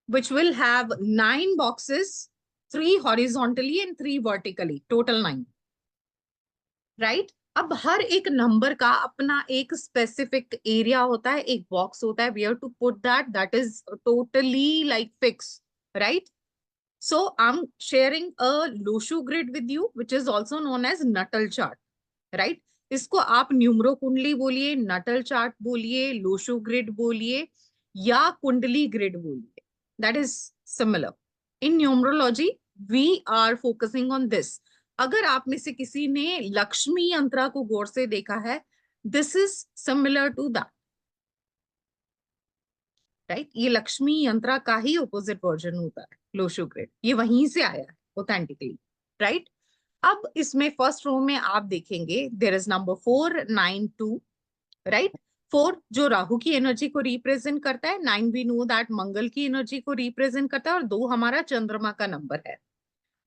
which will have 9 boxes, 3 horizontally and 3 vertically, total 9. Right? अब हर एक number का अपना एक स्पेसिफिक एरिया होता है, एक बॉक्स होता है, we have to put that is totally like fix, right? So I'm sharing a Loshu grid with you, which is also known as Nuttall chart, right? इसको आप न्यूमरो कुंडली बोलिए, नटल चार्ट बोलिए, Lo Shu grid बोलिए या kundli grid बोलिए, that is similar. In numerology we are focusing on this. अगर आप में से किसी ने लक्ष्मी यंत्रा को गौर से देखा है, this is similar to that, right? ये लक्ष्मी यंत्रा का ही ऑपोजिट वर्जन होता है लोशो ग्रिड, ये वहीं से आया है ऑथेंटिकली, राइट? अब इसमें फर्स्ट रो में आप देखेंगे देयर इज नंबर 492, राइट? 4 जो राहु की एनर्जी को रिप्रेजेंट करता है, 9 वी नो दैट मंगल की एनर्जी को रिप्रेजेंट करता है, और 2 हमारा चंद्रमा का नंबर है.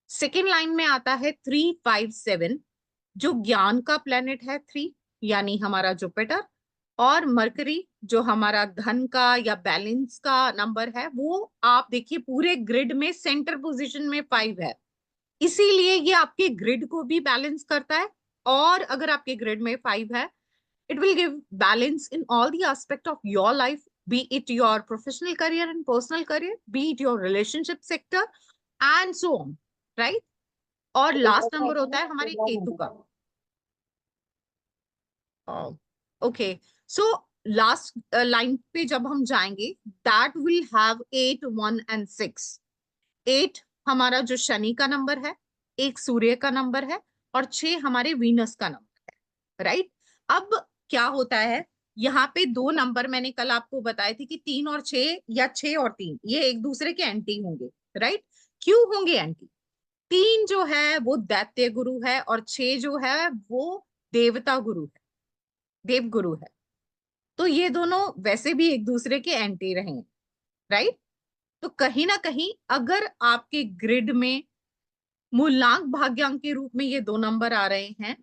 सेकेंड लाइन में आता है 357, जो ज्ञान का प्लेनेट है 3, यानी हमारा जुपिटर, और मरकरी जो हमारा धन का या बैलेंस का नंबर है, वो आप देखिए पूरे ग्रिड में सेंटर पोजीशन में 5 है, इसीलिए ये आपके ग्रिड को भी बैलेंस करता है. और अगर आपके ग्रिड में 5 है, it will give balance in all the aspect of your life, be it your professional career and personal career, be it your relationship sector and so on, right? और लास्ट नंबर होता है हमारे केतु का. Okay, so last line पे जब हम जाएंगे, that will have 8, 1 and 6. 8 हमारा जो शनि का नंबर है, 1 सूर्य का नंबर है, और 6 हमारे वीनस का नंबर है, राइट? अब क्या होता है, यहाँ पे 2 नंबर मैंने कल आपको बताए थे कि 3 और 6 या 6 और 3 ये एक दूसरे के एंटी होंगे, राइट? क्यों होंगे एंटी? 3 जो है वो दैत्य गुरु है, और 6 जो है वो देवता गुरु है, देव गुरु है. तो ये दोनों वैसे भी एक दूसरे के एंटी रहे, राइट? तो कहीं ना कहीं अगर आपके ग्रिड में मूलांक भाग्यांक के रूप में ये 2 नंबर आ रहे हैं,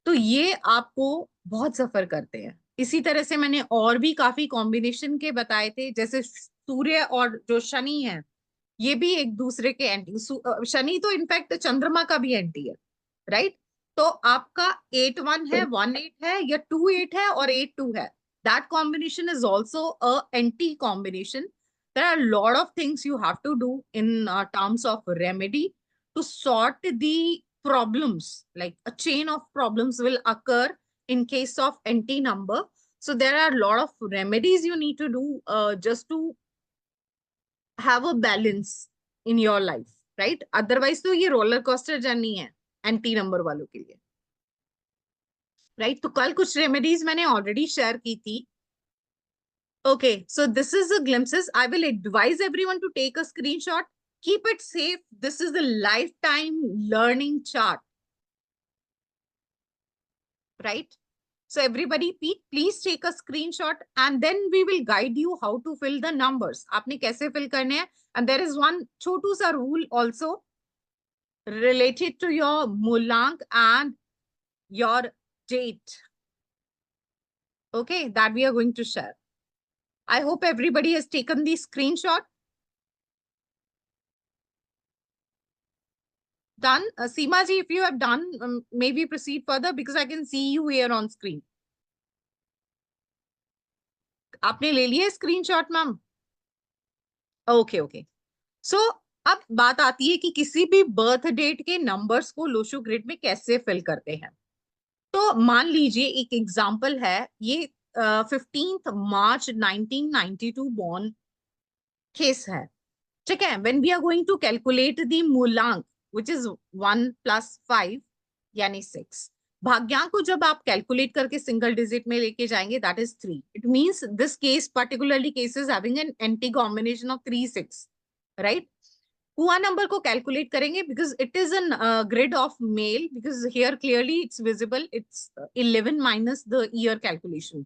तो ये आपको बहुत सफर करते हैं. इसी तरह से मैंने और भी काफी कॉम्बिनेशन के बताए थे, जैसे सूर्य और जो शनि है, ये भी एक दूसरे के एंटी. शनि तो इनफैक्ट चंद्रमा का भी एंटी है, राइट? तो आपका 8-1 है, 1-8 है, या 2-8 है और 8-2 है, that combination is also a anti combination. There are a lot of things you have to do in terms of remedy to sort the problems. Like a chain of problems will occur in case of anti number. So there are a lot of remedies you need to do just to have a balance in your life, right? Otherwise तो ये roller coaster journey है anti number वालों के लिए, right? तो कल कुछ remedies मैंने already share की थी. Okay, so this is the glimpses. I will advise everyone to take a screenshot. Keep it safe. This is the lifetime learning chart, right? So everybody, please take a screenshot and then we will guide you how to fill the numbers. आपने कैसे fill करने हैं? And there is one छोटू सा rule also related to your मूलांक and your date. Okay, that we are going to share. I hope everybody has taken the screenshot. Done. Seema ji, if you have done, maybe proceed further because I can see you here on screen. आपने ले लिया screenshot ma'am? Okay okay. So अब बात आती है कि किसी भी बर्थ डेट के नंबर्स को लोशो ग्रिड में कैसे फिल करते हैं. तो मान लीजिए एक एग्जांपल है, ये 15 मार्च 1992 बॉर्न केस है, ठीक है? When we are going to calculate the mulank which is 1 plus 5 यानी 6, भाग्यांक को जब आप कैलकुलेट करके सिंगल डिजिट में लेके जाएंगे, that is 3. It means this case particularly case is having an anti combination of 3 6, right? हुआ नंबर को कैलकुलेट करेंगे because it is an grid of male, because here clearly it's visible, it's 11 minus the year calculation,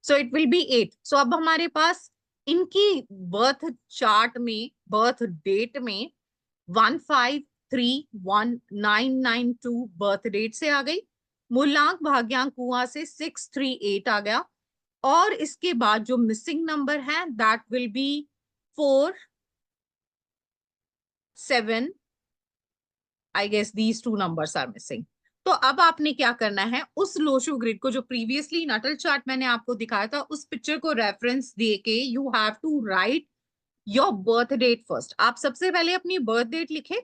so it will B 8. सो अब हमारे पास इनकी birth chart में, birth date में 153192 birth date से आ गई. मूलांक भाग्यांक कुआं से 638 आ गया, और इसके बाद जो मिसिंग नंबर है that will be 4 7, I guess these 2 numbers are missing. तो अब आपने क्या करना है, उस लोशो ग्रिड को जो प्रीवियसली नटल चार्ट मैंने आपको दिखाया था, उस पिक्चर को रेफरेंस दे के you have to write your birth date first. आप सबसे पहले अपनी बर्थ डेट लिखे,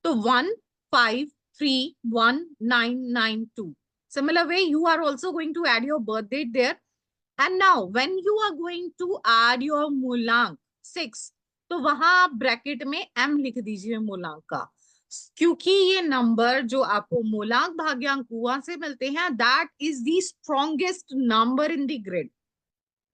तो 1531192। Similar way, you are also going to add your birth date there. And now, when you are going to add your मूलांक 6, तो वहां आप ब्रैकेट में m लिख दीजिए मूलांक का, क्योंकि ये नंबर जो आपको मूलांक भाग्यांक कुआं से मिलते हैं, that is the strongest number in the grid,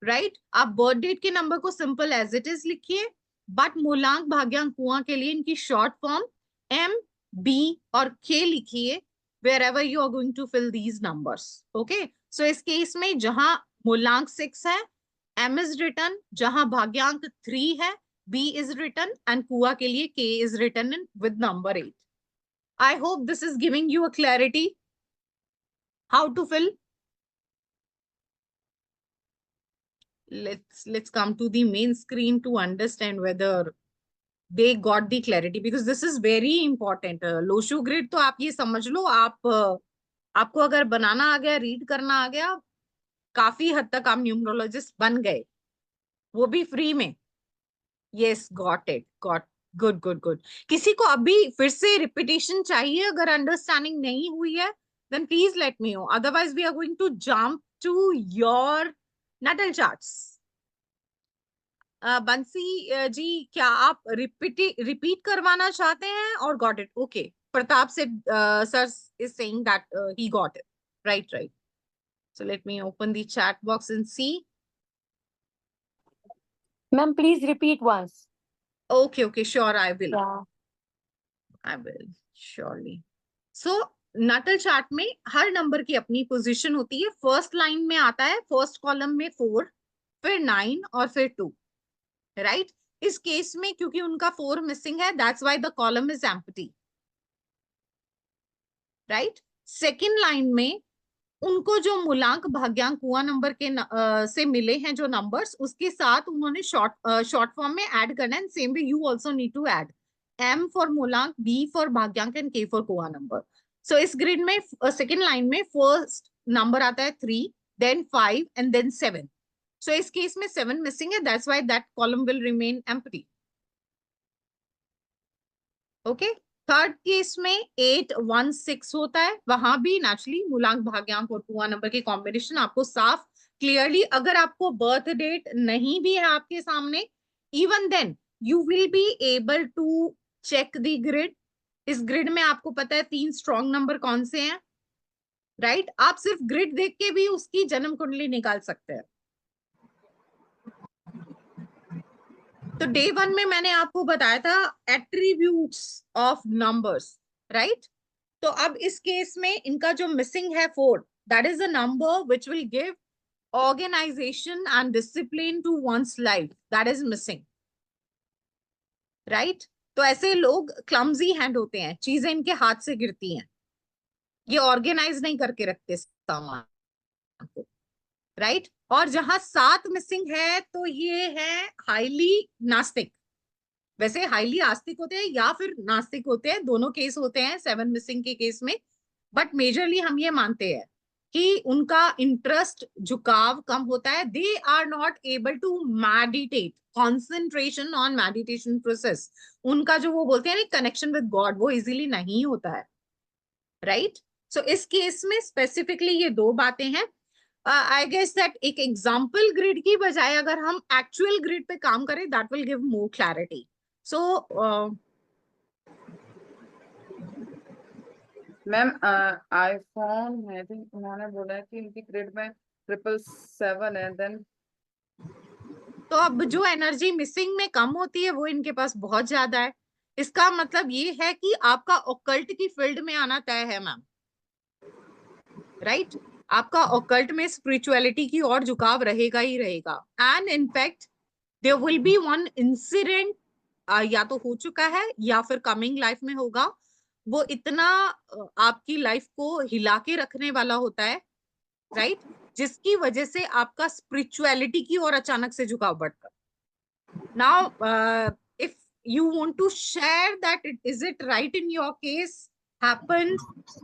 right. आप बर्थ डेट के नंबर को सिंपल एज इट इज लिखिए, बट मूलांक भाग्यांक कुआं के लिए इनकी शॉर्ट फॉर्म m, b और k लिखिए, wherever you are going to fill these numbers. Okay, so इस केस में जहां मूलांक 6 है, m is written, जहां भाग्यांक 3 है, b is written, and कुआ के लिए k is written in with number 8. I hope this is giving you a clarity how to fill. Let's come to the main screen to understand whether they got the clarity, because this is very important. Lo Shu grid तो आप ये समझ लो, आपको अगर बनाना आ गया, read करना आ गया, काफी हद तक आप न्यूमरोलॉजिस्ट बन गए, वो भी फ्री में। Yes, got it, got, good good good. किसी को अभी फिर से रिपीटेशन चाहिए, अगर अंडरस्टैंडिंग नहीं हुई है, then please let me know, otherwise we are going to jump to your natal charts. Bansi ji, क्या आप रिपीट करवाना चाहते हैं, और गॉट इट? ओके, प्रताप से sir is saying that he got it, right right. So let me open the chat box and see. Ma'am, please repeat once. Okay, okay, sure, I will. Yeah. I will, surely. So, Nuttall chart में हर number की अपनी position होती है। First line में आता है, first column में 4, फिर 9 और फिर 2, राइट। इस केस में क्योंकि उनका 4 मिसिंग है, that's why the column is empty, right. Second line में उनको जो मूलांक भाग्यांक कुआं नंबर के से मिले हैं जो नंबर्स, उसके साथ उन्होंने शॉर्ट फॉर्म में ऐड करना है। Same way you also need to add m for मूलांक, b फॉर भाग्यांक and k for kua number. So इस ग्रिड में सेकेंड लाइन में फर्स्ट नंबर आता है 3, देन 5 एंड देन 7। सो इस केस में 7 मिसिंग है, that's why that column will remain empty. Okay, third case में 8, 1, 6 होता है, वहां भी नेचुरली मूलांक भाग्यांक और कुआं नंबर के कॉम्बिनेशन आपको साफ क्लियरली, अगर आपको बर्थ डेट नहीं भी है आपके सामने, even then you will be able to check the grid. इस ग्रिड में आपको पता है 3 स्ट्रॉन्ग नंबर कौन से हैं, राइट। आप सिर्फ ग्रिड देख के भी उसकी जन्म कुंडली निकाल सकते हैं। तो डे 1 में मैंने आपको बताया था एट्रीब्यूट्स ऑफ नंबर्स, राइट। तो अब इस केस में इनका जो मिसिंग है 4, that is a number which will give organisation and discipline to one's life, that is missing, right. तो ऐसे लोग क्लमजी हैंड होते हैं, चीजें इनके हाथ से गिरती हैं, ये ऑर्गेनाइज नहीं करके रखते सामान को, राइट। और जहां 7 मिसिंग है, तो ये है हाईली नास्तिक। वैसे हाईली आस्तिक होते हैं या फिर नास्तिक होते हैं, दोनों केस होते हैं 7 मिसिंग के केस में, बट मेजरली हम ये मानते हैं कि उनका इंटरेस्ट, झुकाव कम होता है। They are not able to meditate, concentration on meditation process, उनका जो वो बोलते हैं ना कनेक्शन विद गॉड, वो इजीली नहीं होता है, राइट। सो इस केस में स्पेसिफिकली ये 2 बातें हैं। आई गेस दैट एक एग्जाम्पल ग्रिड की बजाय अगर हम एक्चुअल ग्रिड पे काम करें, that will give more clarity. So ma'am, iPhone I think उन्होंने बोला है कि इनकी ग्रिड में 777 है, देन तो अब जो एनर्जी मिसिंग में कम होती है, वो इनके पास बहुत ज्यादा है। इसका मतलब ये है कि आपका ऑकल्ट की फील्ड में आना तय है मैम, राइट। आपका ऑकल्ट में स्पिरिचुअलिटी की ओर झुकाव रहेगा ही रहेगा। And in fact there will be one incident, या तो हो चुका है या फिर कमिंग लाइफ में होगा, वो इतना आपकी लाइफ को हिला के रखने वाला होता है, राइट, जिसकी वजह से आपका स्पिरिचुअलिटी की ओर अचानक से झुकाव बढ़ता। Now if you want to share that is it right in your case happened?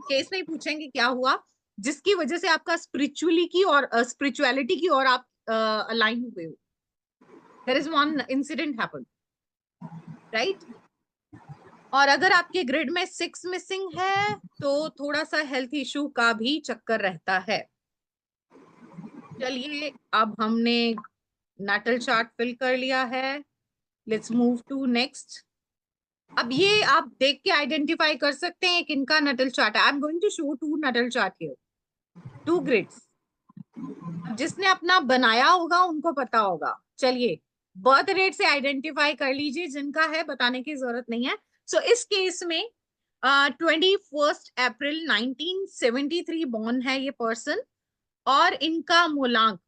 Case नहीं पूछेंगे क्या हुआ जिसकी वजह से आपका स्पिरिचुअली की और स्पिरिचुअलिटी की और आप अलाइन हुए हो. There is one incident happened, right? और अगर आपके ग्रिड में 6 मिसिंग है तो थोड़ा सा हेल्थ इशू का भी चक्कर रहता है. चलिए अब हमने नाटल चार्ट फिल कर लिया है. Let's move to next. अब ये आप देख के आइडेंटिफाई कर सकते हैं किनका नटल चार्ट है. I am going to show 2 natal chart here, 2 grids. जिसने अपना बनाया होगा उनको पता होगा. चलिए बर्थ रेट से आइडेंटिफाई कर लीजिए, जिनका है बताने की जरूरत नहीं है. सो इस केस में 21 अप्रैल 1973 बॉर्न है ये पर्सन और इनका मूलांक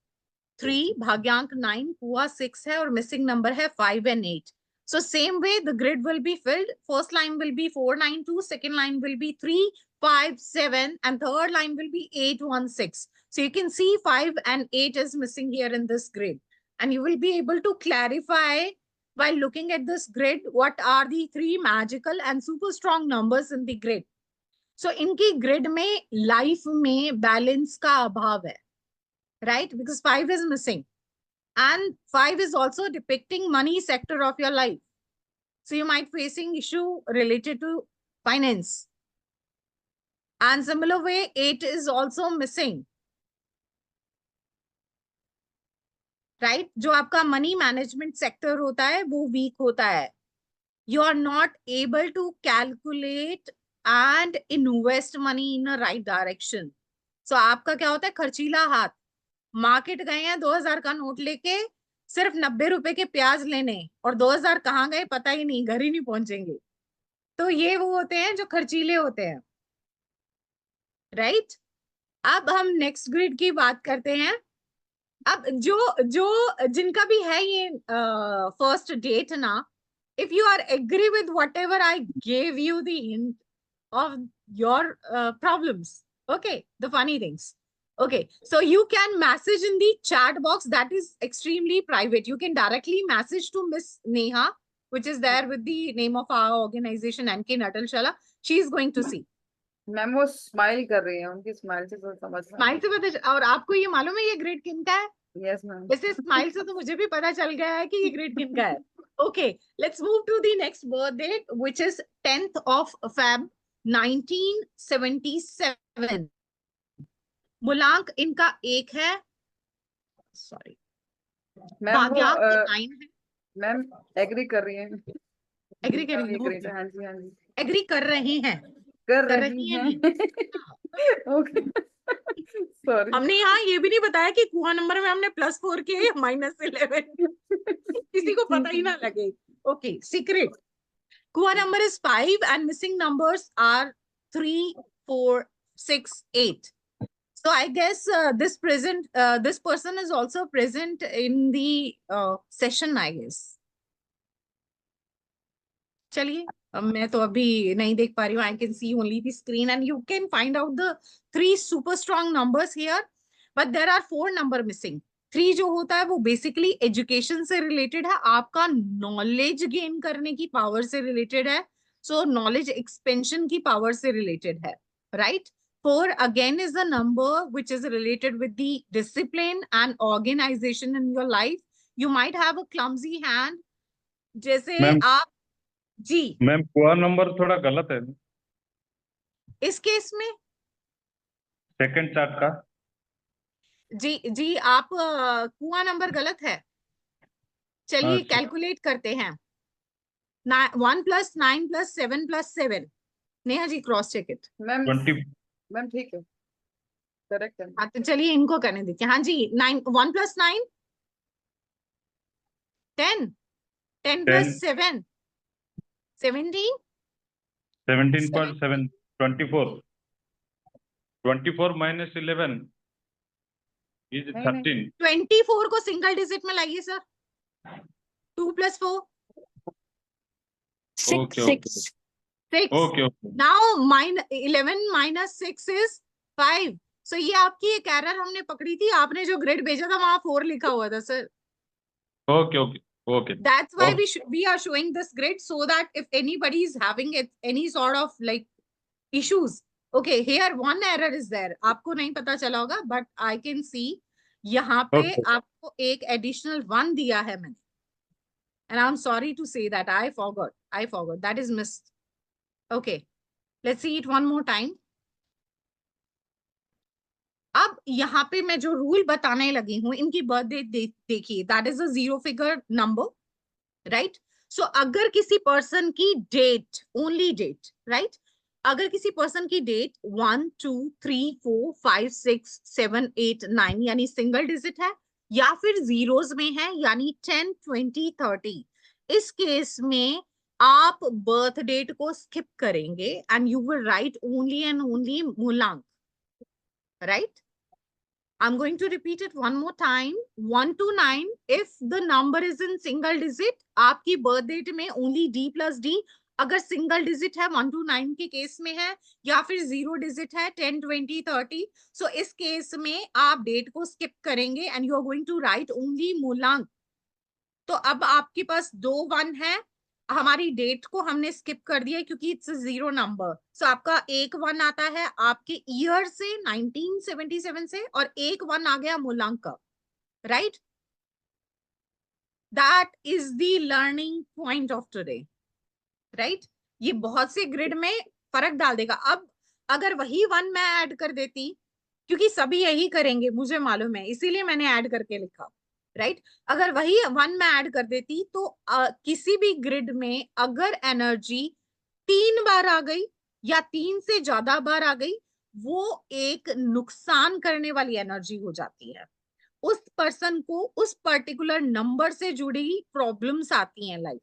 3, भाग्यांक 9, कुआ 6 है और मिसिंग नंबर है 5 and 8. So same way the grid will be filled. First line will be 492, second line will be 3, 5, 7 and third line will be 8, 1, 6. So you can see 5 and 8 is missing here in this grid. And you will be able to clarify while looking at this grid what are the 3 magical and super strong numbers in the grid. So इनकी grid में life में balance का अभाव है. Right? Because 5 is missing. And 5 is also depicting money sector of your life. So you might facing issue related to finance. And similar way, 8 is also missing. Right? जो आपका money management sector होता है, वो weak होता है. You are not able to calculate and invest money in a right direction. So आपका क्या होता है? खर्चीला हाथ. मार्केट गए हैं 2000 का नोट लेके सिर्फ 90 रुपए के प्याज लेने और 2000 कहाँ गए पता ही नहीं, घर ही नहीं पहुंचेंगे. तो ये वो होते हैं जो खर्चीले होते हैं. राइट? अब हम नेक्स्ट ग्रिड की बात करते हैं. अब जो जिनका भी है ये फर्स्ट डेट ना, if you are agree with whatever I gave you the hint of your problems, okay, the funny things. Okay, so you can message in the chat box that is extremely private. You can directly message to Miss Neha, which is there with the name of our organization, NK Natal Shala. She is going to see. Ma'am वो smile कर रही है, उनकी smile से तो समझ में smile से पता, और आपको ये मालूम है ये ग्रेड किनका है? Yes ma'am. वैसे स्माइल से तो मुझे भी पता चल गया है कि ये ग्रेड किनका है. Okay, let's move to the next birth date, which is 10th of Feb 1977. मूलांक इनका 1 है. सॉरी, मैम भाग्यांक वो 9 है. मैम एग्री कर रही है. एग्री कर रही ये है. great है. हाँ जी, हाँ जी, एग्री कर रहे हैं. कर कर रही रही हैं हैं. Okay sorry. हमने यहाँ ये भी नहीं बताया कि कुआ नंबर में हमने +4 किए या -11. किसी को पता ही ना लगे. Okay, secret. कुआ number is 5 and missing numbers are 3, 4, 6, 8. So I guess this person is also present in the session, I guess. चलिए, मैं तो अभी नहीं देख पा रही हूँ. I can see only the screen and you can find out the 3 super strong numbers here, but there are 4 number missing. 3 जो होता है वो basically education से related है, आपका knowledge gain करने की power से related है. So knowledge expansion की power से related है, right? 4 again is the number which is related with the discipline and organization in your life. You might have a clumsy hand. जैसे आप जी ma'am कुआ नंबर थोड़ा गलत है इस केस में. सेकंड चार्ट का. जी आप कुआ नंबर गलत है. चलिए अच्छा. कैलकुलेट करते हैं. 1 + 9 + 7 + 7. Neha ji cross check it. Ma'am 20. Ma'am ठीक है, करेक्ट है. हाँ तो चलिए इनको करने दीजिए. हाँ जी, 1 + 9 10, 10 + 7 17, 17.7. 24. 24 - 11 is नहीं, 13. 24 को सिंगल डिजिट में लाइए sir. 2 + 4 Okay, okay. 6. Okay. Now 11 - 6 is 5. So ये आपकी एक एरर हमने पकड़ी थी. आपने जो ग्रेड भेजा था वहां 4 लिखा हुआ था sir. Okay. Okay. That's why Okay. we are showing this grid, so that if anybody is having any sort of like issues, okay, here one error is there, आपको नहीं पता चला होगा, but I can see यहाँ पे Okay. आपको एक additional 1 दिया है मैंने, and I'm sorry to say that I forgot that is missed. Okay, let's see it one more time. अब यहाँ पे मैं जो रूल बताने लगी हूँ, इनकी बर्थडे देखिए, that is a 0 figure number, right? So अगर किसी पर्सन की डेट, ओनली डेट, राइट, अगर किसी पर्सन की डेट 1 2 3 4 5 6 7 8 9 यानी सिंगल डिजिट है, या फिर जीरोस में है यानी 10 20 30, इस केस में आप बर्थ डेट को स्किप करेंगे and you will write only and only मूलांक, right? I'm going to repeat it one more time. 1 to 9, if the number is in single digit, आपकी birth date में only D plus D, अगर single digit है 1 to 9 के case में है, या फिर 0 digit है 10, 20, 30, so इस केस में आप डेट को स्किप करेंगे and you are going to write only मूलांक. तो अब आपके पास 2 1 है, हमारी डेट को हमने स्किप कर दिया क्योंकि इट्स 0 नंबर, सो आपका एक 1 आता है आपके ईयर से 1977 से, और एक 1 आ गया मूलांक का, right? That is the learning point of today, right? ये बहुत से ग्रिड में फर्क डाल देगा. अब अगर वही 1 मैं ऐड कर देती, क्योंकि सभी यही करेंगे मुझे मालूम है, इसीलिए मैंने ऐड करके लिखा, राइट? अगर वही 1 में ऐड कर देती तो किसी भी ग्रिड में अगर एनर्जी 3 बार आ गई या 3 से ज्यादा बार आ गई, वो एक नुकसान करने वाली एनर्जी हो जाती है. उस पर्सन को उस पर्टिकुलर नंबर से जुड़ी प्रॉब्लम्स आती हैं लाइफ.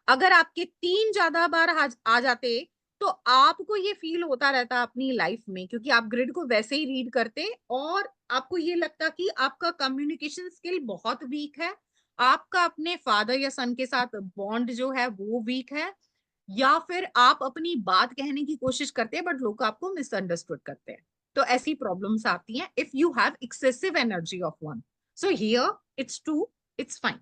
अगर आपके 3 ज्यादा बार आ जाते तो आपको ये फील होता रहता अपनी लाइफ में, क्योंकि आप ग्रिड को वैसे ही रीड करते और आपको ये लगता कि आपका कम्युनिकेशन स्किल बहुत वीक है, आपका अपने फादर या सन के साथ बॉन्ड जो है वो वीक है, या फिर आप अपनी बात कहने की कोशिश करते हैं बट लोग आपको मिसअंडरस्टूड करते हैं. तो ऐसी प्रॉब्लम्स आती हैं if you have excessive energy of 1. So here it's 2, it's fine,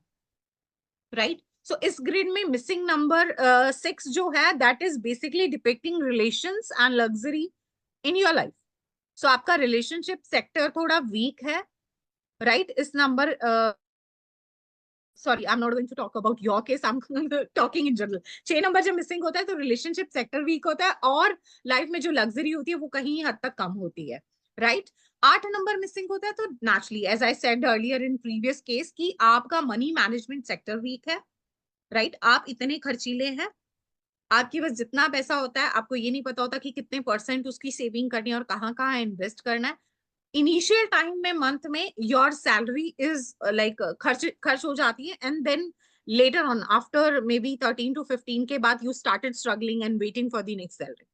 right? So इस ग्रिड में मिसिंग नंबर 6 जो है, that is basically depicting relations and luxury in your life. So आपका रिलेशनशिप सेक्टर थोड़ा वीक है, right? इस नंबर sorry, I'm not going to talk about your case, I'm talking in general. 6 number जब missing होता है तो रिलेशनशिप सेक्टर वीक होता है और लाइफ में जो लग्जरी होती है वो कहीं हद तक कम होती है, राइट? 8 नंबर मिसिंग होता है तो naturally, as I said earlier in previous case, कि आपका मनी मैनेजमेंट सेक्टर वीक है, राइट? आप इतने खर्चीले हैं, आपके पास जितना पैसा होता है आपको ये नहीं पता होता कि कितने % उसकी सेविंग करनी है और कहाँ कहाँ इन्वेस्ट करना है. इनिशियल टाइम में मंथ में योर सैलरी इज लाइक खर्च हो जाती है, and then later on after maybe 13 to 15 के बाद you started struggling and waiting for the next salary.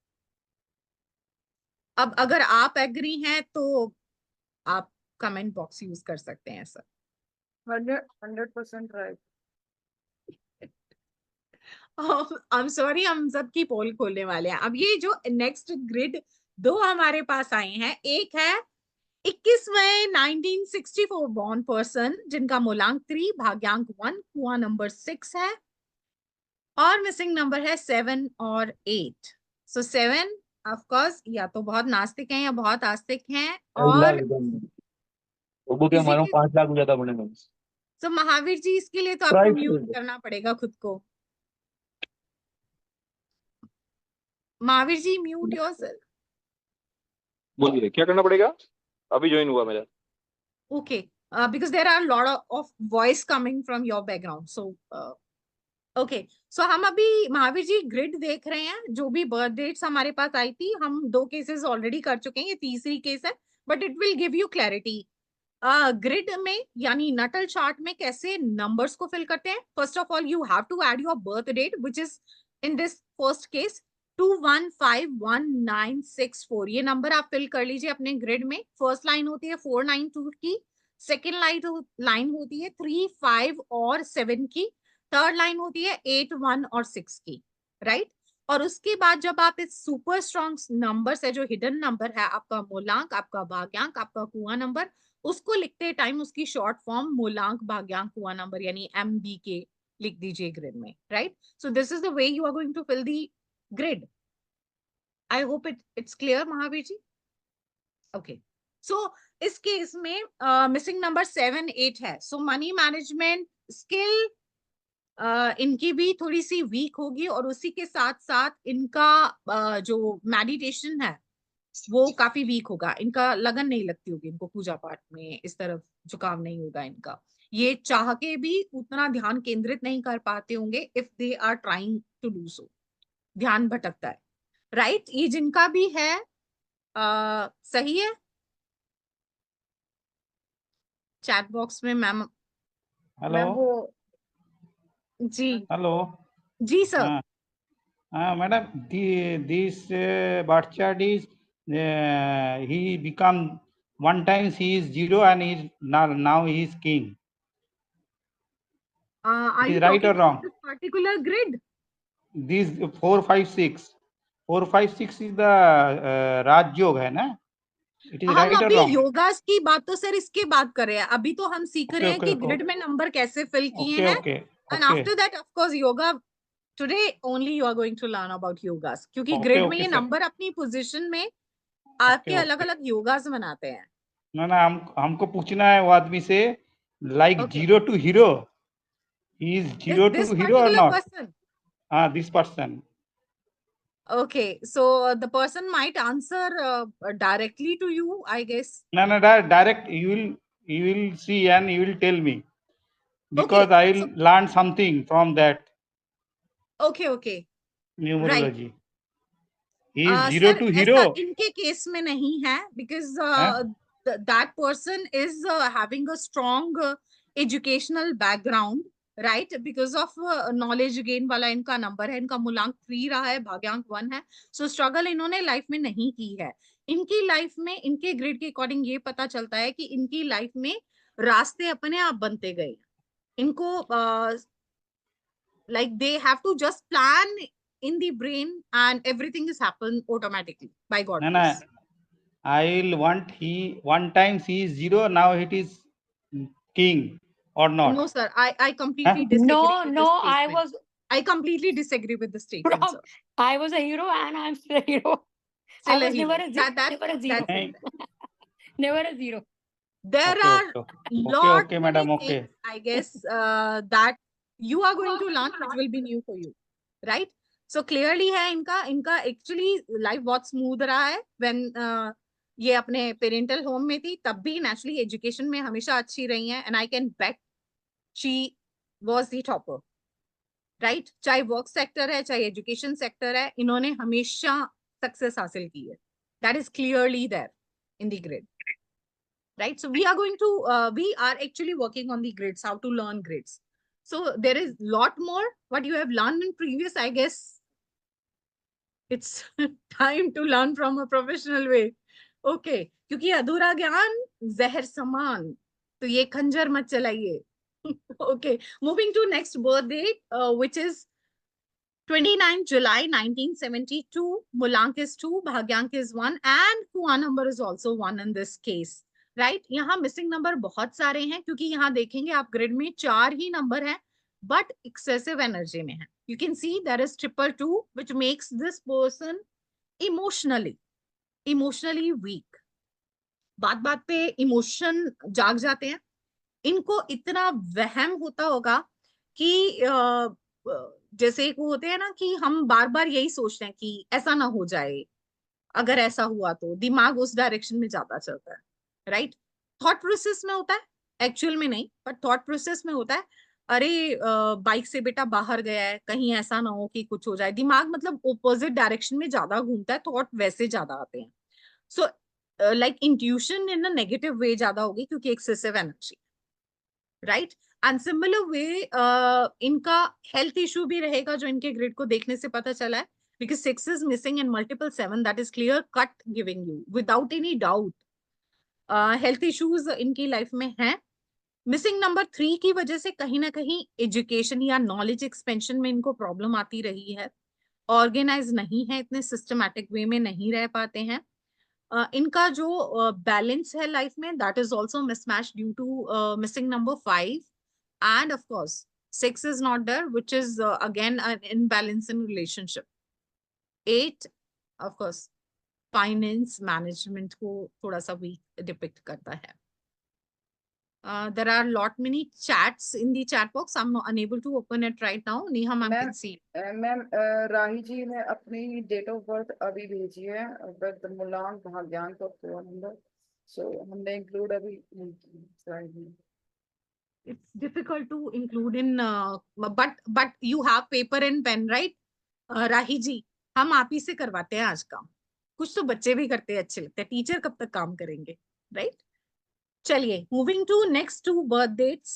अब अगर आप एग्री हैं तो आप कमेंट बॉक्स यूज कर सकते हैं sir. 100% right. I am sorry, हम सबकी पोल खोलने वाले हैं. अब ये जो नेक्स्ट ग्रिड 2 हमारे पास आए हैं, एक है 21वें 1964 बॉर्न पर्सन जिनका मूलांक 3, भाग्यांक 1, कुआं नंबर 6 है, और मिसिंग नंबर है 7 और 8. सो 7 ऑफ कोर्स या तो बहुत नास्तिक हैं या बहुत आस्तिक हैं, और वो क्या मानो 5 लाख हो जाता बने. सो महावीर जी, इसके लिए तो आपको म्यूट करना पड़ेगा खुद को. Mahavir ji, mute yourself. बोलिए क्या करना पड़ेगा? अभी ज्वाइन हुआ मेरा. Okay, because there are a lot of voice coming from your background. So, okay. So हम अभी महावीर जी ग्रिड देख रहे हैं, जो भी बर्थ डेट्स हमारे पास आई थी, हम 2 केसेस ऑलरेडी कर चुके हैं, ये तीसरी केस है, but it will give you clarity. Grid में यानी नटल चार्ट में कैसे नंबर्स को फिल करते हैं. First of all you have to add your birth date which is in this first case 215196 ये नंबर आप फिल कर लीजिए अपने ग्रिड में. फर्स्ट लाइन होती है 492 की, सेकेंड लाइन होती है 3, 5 और 7 की, थर्ड लाइन होती है 8, 1 और 6 की, राइट? और उसके बाद जब आप इस सुपर स्ट्रॉन्ग नंबर से, जो हिडन नंबर है, आपका मूलांक, आपका भाग्यांक, आपका कुआं नंबर, उसको लिखते टाइम उसकी शॉर्ट फॉर्म मूलांक भाग्यांक हुआ नंबर यानी MBK लिख दीजिए ग्रिड में, right? So this is the way you are going to fill the grid. I hope it's clear Mahavir ji. Okay, so इस केस में मिसिंग नंबर 7, 8 है. सो मनी मैनेजमेंट स्किल इनकी भी थोड़ी सी वीक होगी और उसी के साथ साथ इनका जो मेडिटेशन है वो काफी वीक होगा. इनका लगन नहीं लगती होगी, इनको पूजा पाठ में इस तरफ झुकाव नहीं होगा इनका. ये चाह के भी उतना ध्यान केंद्रित नहीं कर पाते होंगे if they are trying to do so. ध्यान भटकता है, राइट? ये जिनका भी है सही है. चैट बॉक्स में मैम हेलो वो जी हेलो जी सर. हाँ हाँ madam this birth chart is he become one times he is zero and he is now he is king. Are It you is right talking or wrong? about this particular grid? These 4 5 6 4 5 6 is the Raj Yoga है ना? It is हम right or अभी wrong? योगास की बात तो sir इसके बात कर रहे हैं. अभी तो हम सीख Okay, रहे हैं okay, कि ग्रिड okay. में नंबर कैसे फिल किए Okay, हैं. okay, and okay, after that of course yoga. Today only you are going to learn about yogas, क्योंकि okay, ग्रिड में okay, ये sir. नंबर अपनी पोजीशन में Okay, आपके अलग okay. अलग योगास बनाते हैं. ना हमको पूछना है वो आदमी से like Okay. zero to hero. He is zero This to hero or particular not? person. This person. Okay, so the person might answer directly to you, I guess. No, direct. You will see and you will tell me because Okay, I will learn something from that okay. numerology. He is zero sir to ऐसा hero. इनके case में नहीं है because Huh? that person is having a strong educational background, right? Because of knowledge gain वाला इनका number है. इनका मूलांक 3 रहा है, भाग्यांक 1 है. सो स्ट्रगल इन्होंने लाइफ में नहीं की है. इनकी लाइफ में इनके ग्रेड के अकॉर्डिंग ये पता चलता है कि इनकी लाइफ में रास्ते अपने आप बनते गए. इनको like they have to just plan in the brain and everything is happen automatically by God No, grace. I will want he one times he is zero. Now it is king or not. No sir, I completely Huh? disagree No, with no, this I statement. was I completely disagree with the statement, wrong. sir. I was a hero and I'm still a hero. Still I a was hero. never a zero. That Never a zero. that's Hey, it. Never a zero. There okay, are okay, lot okay, many madam. things, Okay. I guess, that you are going to learn which will be new for you, right? So clearly है इनका actually life बहुत smooth रहा है when ये अपने parental home में थी. तब भी naturally education में हमेशा अच्छी रही हैं and I can bet she was the topper, right? चाहे work sector है चाहे education sector है, इन्होंने हमेशा success हासिल की है. That is clearly there in the grid. Right, so we are going to we are actually working on the grids, how to learn grids. So there is lot more what you have learned in previous, I guess it's time to learn from a professional way. Okay, क्योंकि अधूरा ज्ञान जहर समान, तो ये खंजर मत चलाइए. Okay, moving to next birth date, which is 29 July 1972. Mulank is 2, Bhagyank is 1 and Kuan number is also 1 in this case. Right यहाँ मिसिंग नंबर बहुत सारे हैं क्योंकि यहाँ देखेंगे आप ग्रिड में 4 ही नंबर हैं बट एक्सेसिव एनर्जी में है. You can see there is 222 which makes this person emotionally weak. बात बात पे इमोशन जाग जाते हैं. इनको इतना वहम होता होगा कि जैसे वो होते हैं ना कि हम बार बार यही सोचते हैं कि ऐसा ना हो जाए, अगर ऐसा हुआ तो दिमाग उस डायरेक्शन में ज्यादा चलता है. राइट, थॉट प्रोसेस में होता है, एक्चुअल में नहीं बट थॉट प्रोसेस में होता है. अरे बाइक से बेटा बाहर गया है, कहीं ऐसा ना हो कि कुछ हो जाए. दिमाग मतलब ऑपोजिट डायरेक्शन में ज्यादा घूमता है, थॉट वैसे ज्यादा आते हैं. So like intuition in a negative way ज्यादा होगी क्योंकि excessive energy. Right, and similar way इनका हेल्थ इशू भी रहेगा जो इनके ग्रिड को देखने से पता चला है. because 6 is missing and multiple 7, that is clear cut giving you without any doubt health issues इनकी लाइफ में हैं. मिसिंग नंबर 3 की वजह से कहीं ना कहीं एजुकेशन या नॉलेज एक्सपेंशन में इनको प्रॉब्लम आती रही है. ऑर्गेनाइज नहीं है, इतने सिस्टमैटिक वे में नहीं रह पाते हैं. इनका जो बैलेंस है लाइफ में, that is also mismatch due to missing number 5 and of course 6 is not there, which is again an imbalance in relationship. 8 of course finance management को थोड़ा सा वीक डिपिक्ट करता है. There are lot many chats in the chat box. I'm not unable to open it right now. Neha ma'am can see. Ma'am Rahi ji ने अपनी date of birth अभी भेजी है विद मुलांक भाग्यांक और फोन नंबर, सो हमने इंक्लूड अभी नहीं की राही जी. It's difficult to include in, but you have paper and pen, right? राही जी, हम आप ही से करवाते हैं आज काम. कुछ तो बच्चे भी करते हैं, अच्छे लगते हैं. टीचर कब तक काम करेंगे, राइट? चलिए, moving to next 2 birth dates.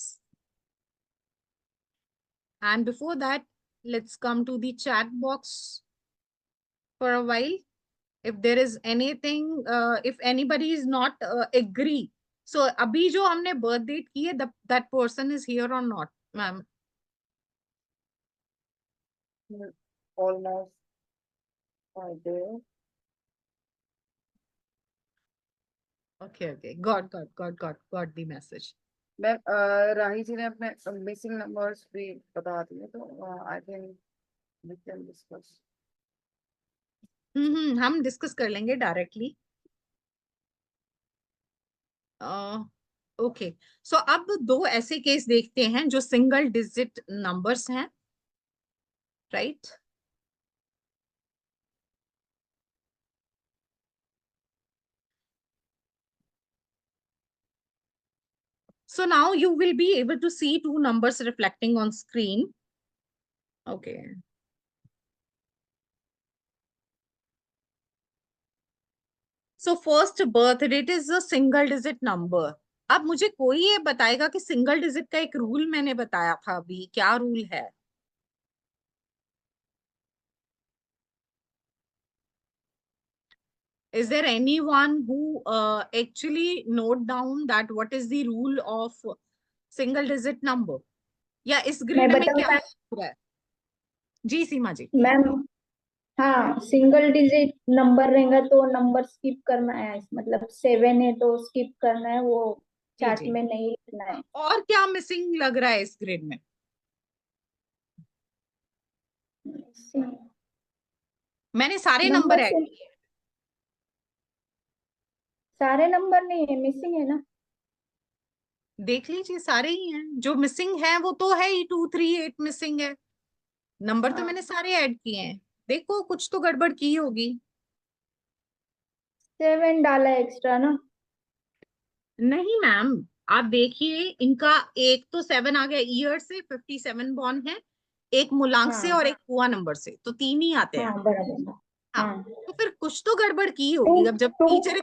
And before that, let's come to the chat box for a while. If there is anything, if anybody is not agree, so अभी जो हमने birth date की है, that person is here or not, ma'am? Almost there. Okay, got the message. Ma'am Rahi ji ने अपने missing numbers भी बता दिए, तो I think we can discuss. हम डिस्कस कर लेंगे डायरेक्टली. ओके, सो अब 2 ऐसे केस देखते हैं जो सिंगल डिजिट नंबर्स हैं, right? So now you will be able to see 2 numbers reflecting on screen. Okay. So first birth date is a single digit number. अब मुझे कोई ये बताएगा कि सिंगल डिजिट का एक रूल मैंने बताया था अभी, क्या रूल है? Is there anyone who actually note down that what is the rule of single digit number? या इस ग्रिड में क्या हो रहा है? जी सीमा जी. मैम, हाँ, सिंगल डिजिट नंबर रहेगा तो नंबर स्किप करना है, मतलब 7 है तो स्किप करना है, वो चार्ट में नहीं लिखना है. और क्या मिसिंग लग रहा है इस ग्रिड में? मैंने सारे नंबर ऐड किए. सारे नंबर नहीं है, मिसिंग है ना. देख लीजिए, सारे ही हैं. जो मिसिंग है वो तो है ही, 2 3 8 मिसिंग है. नंबर तो मैंने सारे ऐड किए हैं. देखो, कुछ तो गड़बड़ की होगी. 7 डाला एक्स्ट्रा ना. नहीं मैम, आप देखिए, इनका एक तो 7 आ गया ईयर से, 57 बॉर्न है, एक मूलांक से और एक हुआ नंबर से, तो 3 ही आते हैं. हाँ, बराबर. हाँ, तो फिर कुछ तो गड़बड़ की होगी. अब जब टीचर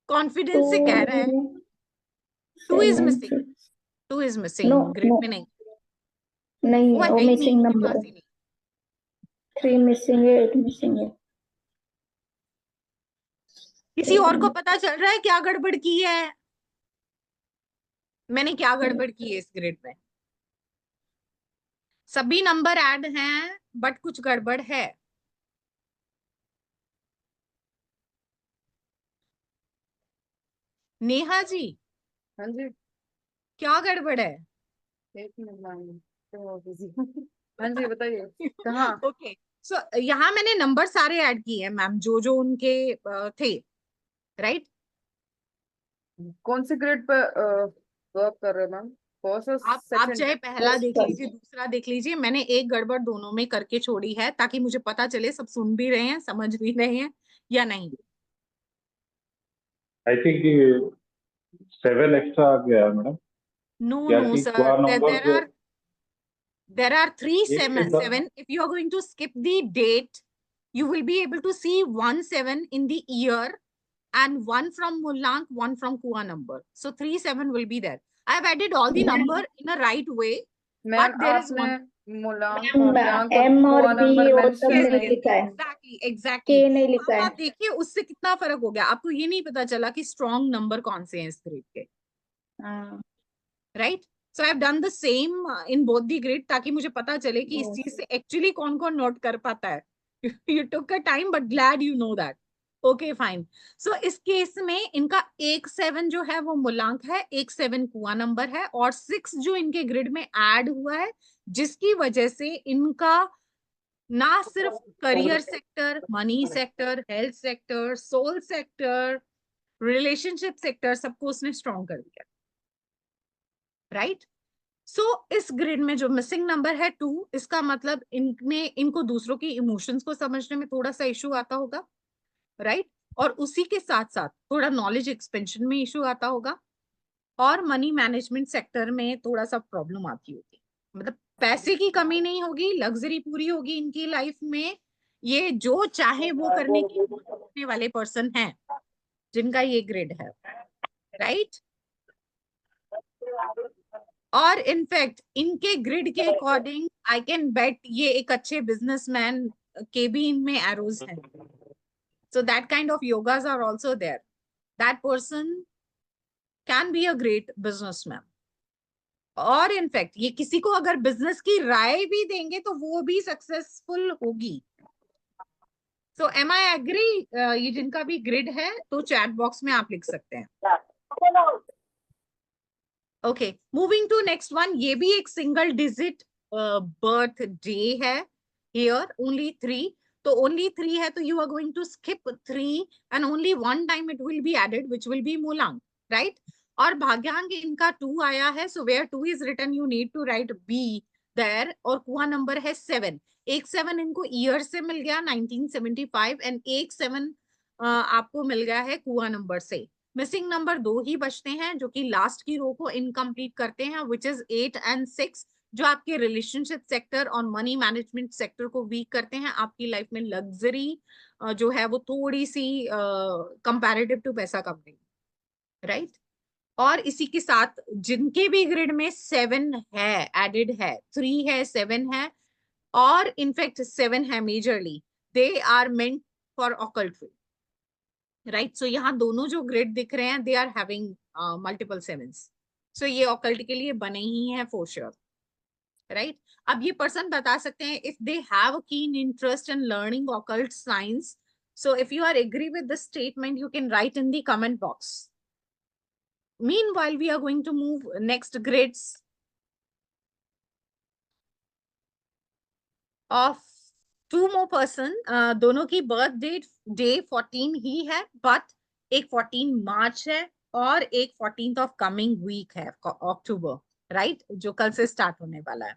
कॉन्फिडेंस से कह रहे हैं 2 is missing, 2 is missing, grid में नहीं वो है, मिसिंग नंबर है. 3 मिसिंग है, 8 मिसिंग है. किसी और को पता चल रहा है क्या गड़बड़ की है? मैंने क्या गड़बड़ की है इस ग्रिड में? सभी नंबर ऐड हैं बट कुछ गड़बड़ है. नेहा जी, हाँ जी, क्या गड़बड़ है? एक मिनट मैम, हाँ जी बताइए कहाँ. ओके, सो यहाँ मैंने नंबर सारे ऐड किए हैं मैम, जो उनके थे, राइट? कौन से ग्रेड पे वर्क कर रहे हैं मैम? आप चाहे पहला देख लीजिए, दूसरा देख लीजिए. मैंने एक गड़बड़ दोनों में करके छोड़ी है ताकि मुझे पता चले सब सुन भी रहे हैं, समझ भी रहे हैं या नहीं. I think 7 extra आ गया है madam. No, Yeah, no, see, sir. square number There are 3 एक 7. के बाद- 7. If you are going to skip the date, you will be able to see 1 7 in the year and 1 from Mullank, 1 from Kua number. So 3 7 will be there. I have added all the number in a right way. Ma'am there is आपने one- मूलांक ma'am, भाग्यांक M और हुआ B number वो mention सब Yes, नहीं नहीं लिखा है. exactly. K नहीं लिखा अब है. आप देखिए उससे कितना फर्क हो गया. आपको ये नहीं पता चला कि स्ट्रॉन्ग नंबर कौन से हैं इस ग्रेड के, हाँ. Right? So I have done the same in both the grade ताकि मुझे पता चले कि इस Yes. चीज से एक्चुअली कौन कौन नोट कर पाता है. You took a time but glad you know that. Okay fine. So इस केस में इनका 1-7 जो है वो मूलांक है, 1-7 कुआ नंबर है, और 6 जो इनके ग्रिड में ऐड हुआ है, जिसकी वजह से इनका ना सिर्फ career sector, money sector, health sector, soul sector, relationship sector, सबको उसने स्ट्रॉन्ग कर दिया, राइट। सो इस ग्रिड में जो मिसिंग नंबर है 2, इसका मतलब इनमें इनको दूसरों की इमोशंस को समझने में थोड़ा सा इशू आता होगा, राइट। और उसी के साथ साथ थोड़ा नॉलेज एक्सपेंशन में इशू आता होगा, और मनी मैनेजमेंट सेक्टर में थोड़ा सा प्रॉब्लम आती होगी। मतलब पैसे की कमी नहीं होगी, लग्जरी पूरी होगी इनकी लाइफ में, ये जो चाहे वो करने वाले पर्सन हैं जिनका ये ग्रिड है, राइट। और इनफैक्ट इनके ग्रिड के अकॉर्डिंग आई कैन बेट ये एक अच्छे बिजनेसमैन के भी इनमें एरोज हैं। So that kind of yogas are also there. That person can be a great businessman. और इनफैक्ट ये किसी को अगर बिजनेस की राय भी देंगे तो वो भी सक्सेसफुल होगी। सो एम आई एग्री, ये जिनका भी ग्रिड है तो चैट बॉक्स में आप लिख सकते हैं। Okay, moving to next one. ये भी एक सिंगल डिजिट बर्थ डे है, हियर ओनली 3। तो ओनली 3 है तो you are going to skip 3 and only one time it will be added which will be mulank, right. और भाग्यांक इनका 2 आया है, so where 2 is written you need to write be there. और कुआ नंबर है 7। एक 7 इनको ईयर से मिल गया 1975, एंड एक 7 आपको मिल गया है कुआ नंबर से। मिसिंग नंबर 2 ही बचते हैं जो कि लास्ट की रो को इनकम्प्लीट करते हैं, विच इज 8 एंड 6, जो आपके रिलेशनशिप सेक्टर और मनी मैनेजमेंट सेक्टर को वीक करते हैं। आपकी लाइफ में लग्जरी जो है वो थोड़ी सी कंपैरेटिव टू पैसा कमाई, राइट। और इसी के साथ जिनके भी ग्रिड में 7 है एडेड है, 3 है, 7 है, और इनफैक्ट 7 है majorly, they are meant for occultry, right. So यहाँ दोनों जो ग्रिड दिख रहे हैं they are having multiple 7s, so ये ऑकल्ट के लिए बने ही हैं फॉर श्योर, राइट। अब ये पर्सन बता सकते हैं if they have a keen interest in learning occult science. So if you are agree with this statement, you can write in the comment box. Meanwhile, we are going to move next grids of two more person. दोनों की birth date day 14 ही है, but एक 14 मार्च है और एक 14th of coming week है, अक्टूबर, right, जो कल से स्टार्ट होने वाला है।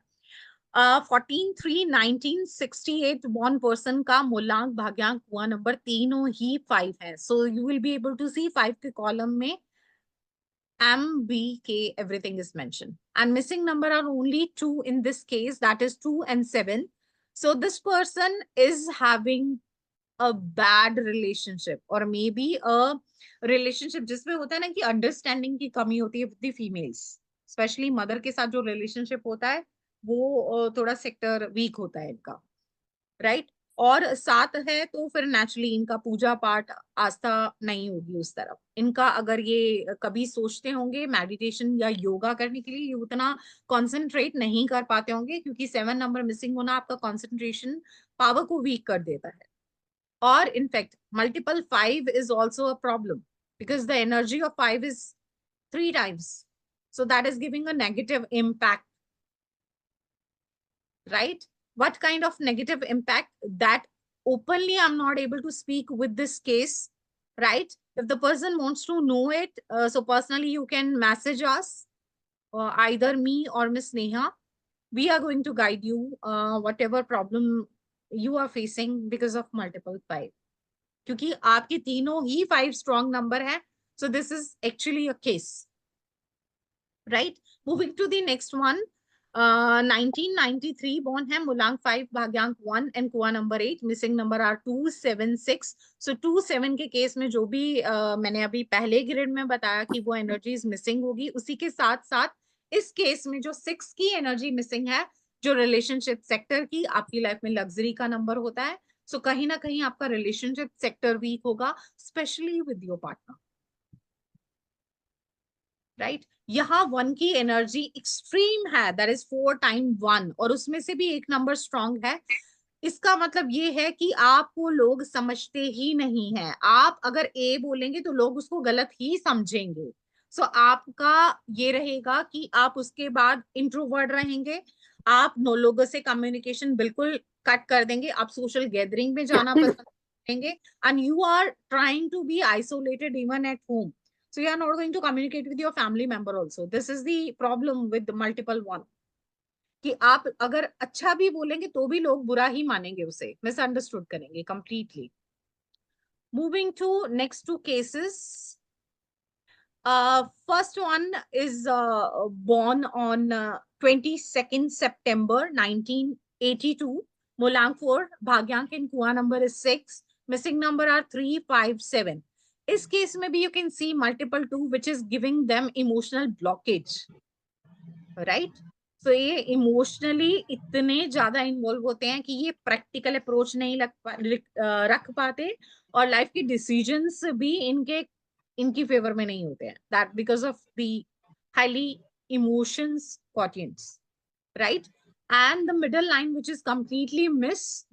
14/3/1968 बॉर्न पर्सन का मूलांक, भाग्यांक, कुआ नंबर तीनों ही 5 है। So you will be able to see 5 के कॉलम में M, B, K, everything is mentioned. And missing number are only 2 in this case, that is 2 and 7. So this person is having a bad relationship or maybe a relationship जिसमें होता है ना कि understanding की कमी होती है with the females, specially mother के साथ जो रिलेशनशिप होता है वो थोड़ा सेक्टर वीक होता है इनका, राइट। और 7 है तो फिर नेचुरली इनका पूजा पाठ आस्था नहीं होगी उस तरफ इनका। अगर ये कभी सोचते होंगे मेडिटेशन या योगा करने के लिए, ये उतना कंसंट्रेट नहीं कर पाते होंगे, क्योंकि 7 नंबर मिसिंग होना आपका कंसंट्रेशन पावर को वीक कर देता है। और in fact multiple 5 is also a problem because the energy of 5 is 3 times, so that is giving a negative impact, right? What kind of negative impact? That openly I'm not able to speak with this case, right? If the person wants to know it, so personally you can message us, either me or Miss Neha. We are going to guide you whatever problem you are facing because of multiple 5, क्योंकि आपके तीनों ही 5 strong number है। So this is actually a case, right. Moving to the next one. 1993 born है, मूलांक 5, भाग्यांक 1 and कुआ number 8। Missing number are 2, 7, 6। So 2, 7 के केस में जो भी मैंने अभी पहले ग्रिड में बताया कि वो एनर्जीज मिसिंग होगी, उसी के साथ साथ इस केस में जो 6 की एनर्जी मिसिंग है, जो रिलेशनशिप सेक्टर की आपकी लाइफ में लग्जरी का नंबर होता है, सो कहीं ना कहीं आपका रिलेशनशिप सेक्टर वीक होगा, specially with your partner, right. यहाँ 1 की एनर्जी एक्सट्रीम है, दैट इज 4 टाइम 1, और उसमें से भी एक नंबर स्ट्रॉन्ग है। इसका मतलब ये है कि आपको लोग समझते ही नहीं है। आप अगर ए बोलेंगे तो लोग उसको गलत ही समझेंगे। सो आपका ये रहेगा कि आप उसके बाद इंट्रोवर्ट रहेंगे, आप नो लोगों से कम्युनिकेशन बिल्कुल कट कर देंगे, आप सोशल गैदरिंग में जाना पसंद करेंगे, and you are trying to be isolated even at home, so you are not going to communicate with your family member also. This is the problem with the multiple one, कि आप अगर अच्छा भी बोलेंगे तो भी लोग बुरा ही मानेंगे, उसे मिसअंडरस्टूड करेंगे completely. Moving to next two cases. First one is born on 22nd September 1982, Molang 4, Bhagyang in Kua number is 6, missing number are 3, 5, 7. इस केस में भी you can see multiple 2 which is giving them emotional blockage, right? So ये emotionally इतने ज्यादा involve होते हैं कि ये प्रैक्टिकल अप्रोच नहीं रख पाते, और लाइफ के डिसीजंस भी इनकी फेवर में नहीं होते हैं, that because of the highly emotions quotients, right? And the middle line which is completely miss,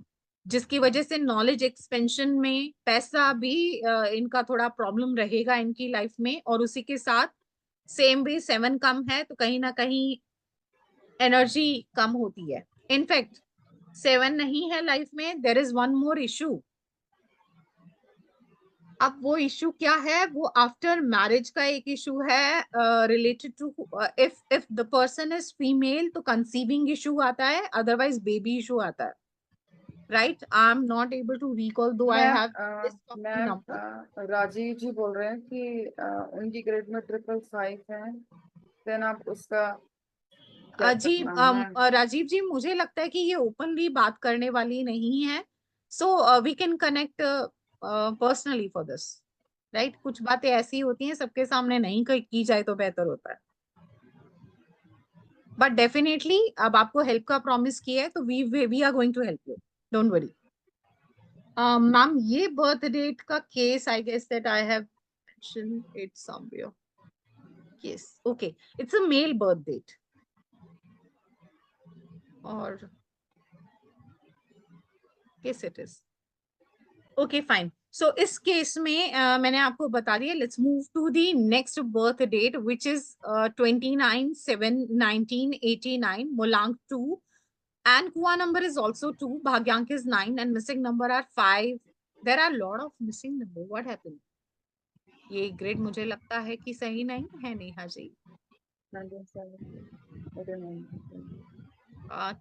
जिसकी वजह से नॉलेज एक्सपेंशन में पैसा भी इनका थोड़ा प्रॉब्लम रहेगा इनकी लाइफ में, और उसी के साथ सेम वे 7 कम है तो कहीं ना कहीं एनर्जी कम होती है। इनफैक्ट 7 नहीं है लाइफ में, there is one more issue. अब वो इशू क्या है? वो आफ्टर मैरिज का एक इशू है, related to if the person is female तो कंसीविंग इशू आता है, अदरवाइज बेबी इशू आता है, right? I am not able to recall though I have ma'am Rajeev ji बोल रहे हैं कि उनकी ग्रेड में 555 है, देन आप उसका जी राजीव जी, मुझे लगता है कि ये ओपनली बात करने वाली नहीं है, so we can connect personally for this, right? कुछ बातें ऐसी होती हैं सबके सामने नहीं की जाए तो बेहतर होता है, बट डेफिनेटली अब आपको हेल्प का प्रॉमिस किया है तो we are going to help you, don't worry. Ma'am ये बर्थ डेट का case I guess that I have mentioned it somewhere, yes, okay, it's a male birth date, और case it is okay fine. So इस case में मैंने आपको बता दिया। Let's move to the next birth date which is 29/7/1989, Molang 2, and Kua number is also 2, Bhagyank is 9, and missing number are 5. There are a lot of missing number. What happened? ये grade मुझे लगता है कि सही नहीं है Neha ji.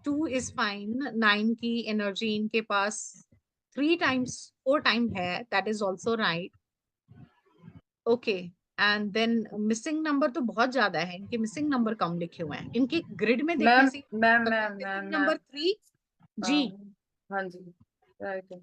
2 is fine, 9 की energy इनके पास 3 times 4 टाइम है, that is also right. Okay, and then missing number तो बहुत ज्यादा है, इनके मिसिंग नंबर कम लिखे हुए हैं इनके ग्रिड में देखने से। नंबर 3 जी, हाँ जी, राइट है।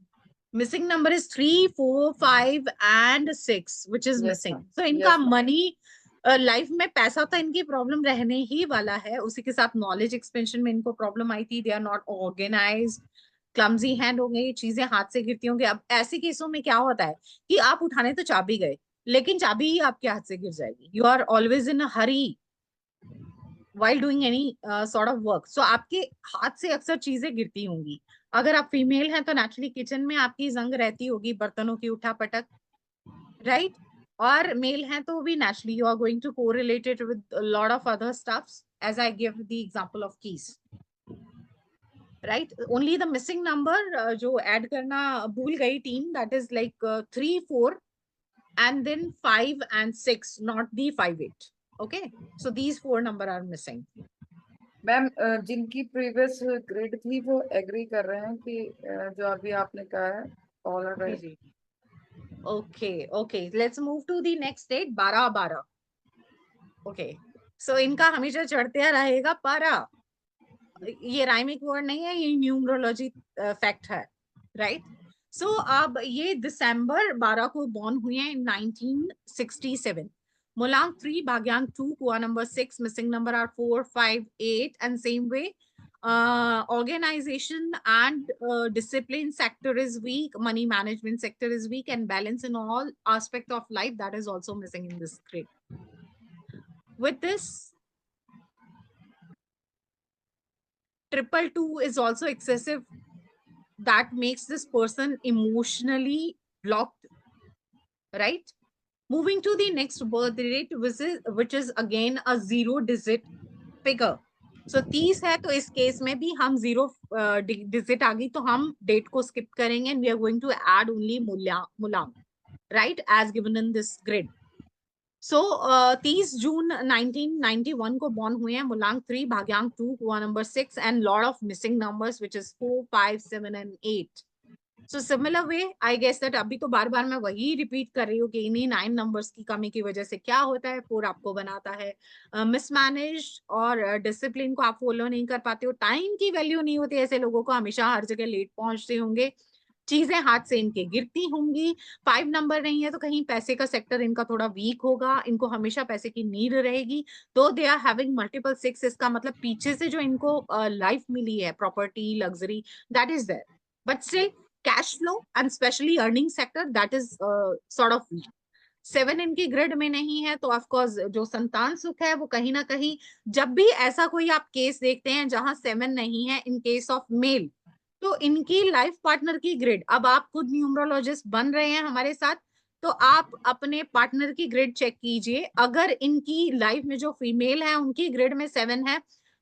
Missing number is 3, 4, 5 and 6 which is Yes, missing. ma'am. So इनका Yes, ma'am. मनी लाइफ में पैसा तो इनकी प्रॉब्लम रहने ही वाला है, उसी के साथ नॉलेज एक्सपेंशन में इनको प्रॉब्लम आई थी। They are not organized, clumsy hand हो गई, चीजें हाथ से गिरती होंगी। अब ऐसे केसों में क्या होता है कि आप उठाने तो चाबी गए, लेकिन चाबी ही आपके हाथ से गिर जाएगी। You are always in a hurry while doing any sort of work. So आपके हाथ से अक्सर चीजें गिरती होंगी। अगर आप फीमेल हैं तो नेचुरली किचन में आपकी जंग रहती होगी, बर्तनों की उठा पटक, राइट? और मेल हैं तो भी naturally you are going to correlate it with lot of other stuffs, as I give the example of keys, right? Only the missing number जो ऐड करना भूल गई team, that is like 3, 4 and then 5 and 6, not the 5, 8. Okay, so these 4 number are missing. Ma'am जिनकी previous grade थी वो agree कर रहे हैं कि जो अभी आपने कहा है all are right. Okay, okay, let's move to the next date, 12/12. Okay, so इनका हमेशा चढ़ते रहेगा पारा। ये राइमिक वर्ड नहीं है, ये न्यूमरोलॉजी फैक्ट है, राइट? सो अब ये दिसंबर 12 को बॉर्न हुए हैं, 1967। Molang 3, Bhagyang 2, Kua number 6, missing number are 4, 5, 8, and same way organization and discipline sector is weak, money management sector is weak, and balance in all aspect of life, that is also missing in this grade. With this, 222 is also excessive, that makes this person emotionally blocked, right? Moving to the next birth date, which is again a 0-digit figure. So 30 है, तो इस case में भी हम 0 digit आ गई, तो हम date को skip करेंगे and we are going to add only Mulang, right, as given in this grid. So 30 जून 1991 को born हुए हैं, Mulang 3, Bhagyang 2, Kua number 6, and lot of missing numbers which is 4, 5, 7 and 8. So similar way, I guess that अभी तो बार बार मैं वही repeat कर रही हूँ कि इन्हीं 9 नंबर्स की कमी की वजह से क्या होता है, 4 आपको बनाता है मिसमैनेज और डिसिप्लिन को आप फॉलो नहीं कर पाते हो, टाइम की वैल्यू नहीं होती, ऐसे लोगों को हमेशा हर जगह लेट पहुंचते होंगे, चीजें हाथ से इनके गिरती होंगी। 5 नंबर नहीं है तो कहीं पैसे का सेक्टर इनका थोड़ा वीक होगा, इनको हमेशा पैसे की नीड रहेगी, तो दे आर हैविंग मल्टीपल 6, इसका मतलब पीछे से जो इनको लाइफ मिली है, property, luxury, that is there, but still cash flow and specially earning sector, that is sort of weak. 7 इनकी ग्रिड में नहीं है, तो ऑफकोर्स जो संतान सुख है वो कहीं ना कहीं, जब भी ऐसा कोई आप केस देखते हैं जहां 7 नहीं है इन केस ऑफ मेल, तो इनकी लाइफ पार्टनर की ग्रिड, अब आप खुद न्यूमरोलॉजिस्ट बन रहे हैं हमारे साथ, तो आप अपने पार्टनर की ग्रिड चेक कीजिए, अगर इनकी लाइफ में जो फीमेल है उनकी ग्रिड में 7 है,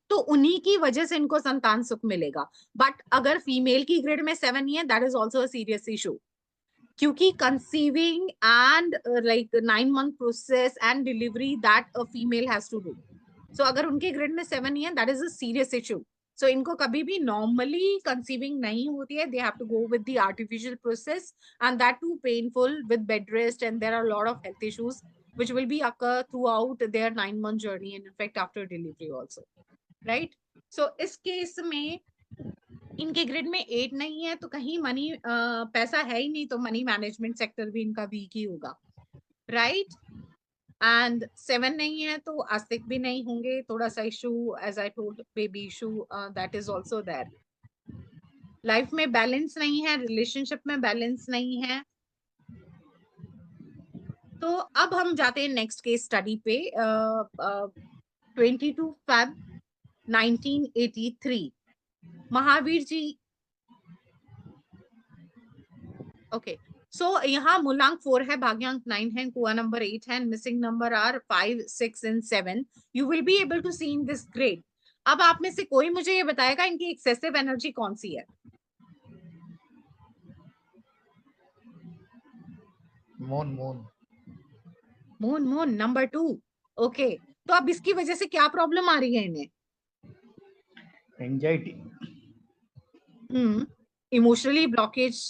तो उन्हीं की वजह से इनको संतान सुख मिलेगा। बट अगर फीमेल की ग्रिड में 7 ही है, that is also a serious issue, क्योंकि conceiving and like 9 month process and delivery that a female has to do, so अगर उनके ग्रिड में 7 ही है, that is a serious issue. So इनको कभी भी नॉर्मली कंसीविंग नहीं होती है, they have to go with the artificial process and that too painful with bed rest, and there are lot of health issues which will be occur throughout their 9 month journey and in fact after delivery also, right? So इस case में इनके grid में 8 नहीं है, तो कहीं money पैसा है ही नहीं, तो मनी मैनेजमेंट सेक्टर भी इनका वीक ही होगा, राइट? एंड 7 नहीं है तो आस्तिक भी नहीं होंगे, थोड़ा सा issue, as I told, baby issue, that is also there. Life में बैलेंस नहीं है, रिलेशनशिप में बैलेंस नहीं है। तो अब हम जाते हैं नेक्स्ट केस स्टडी पे। 22 Feb 1983, महावीर जी, ओके, सो यहाँ मूलांक 4 है, भाग्यांक 9 है, कुआ नंबर 8 है, missing number are 5, 6 and 7। You will be able to see in this grade. अब आप में से कोई मुझे ये बताएगा इनकी एक्सेसिव एनर्जी कौन सी है? Moon moon moon, moon number 2। Okay, तो अब इसकी वजह से क्या प्रॉब्लम आ रही है इन्हें? Anxiety, emotionally blockage,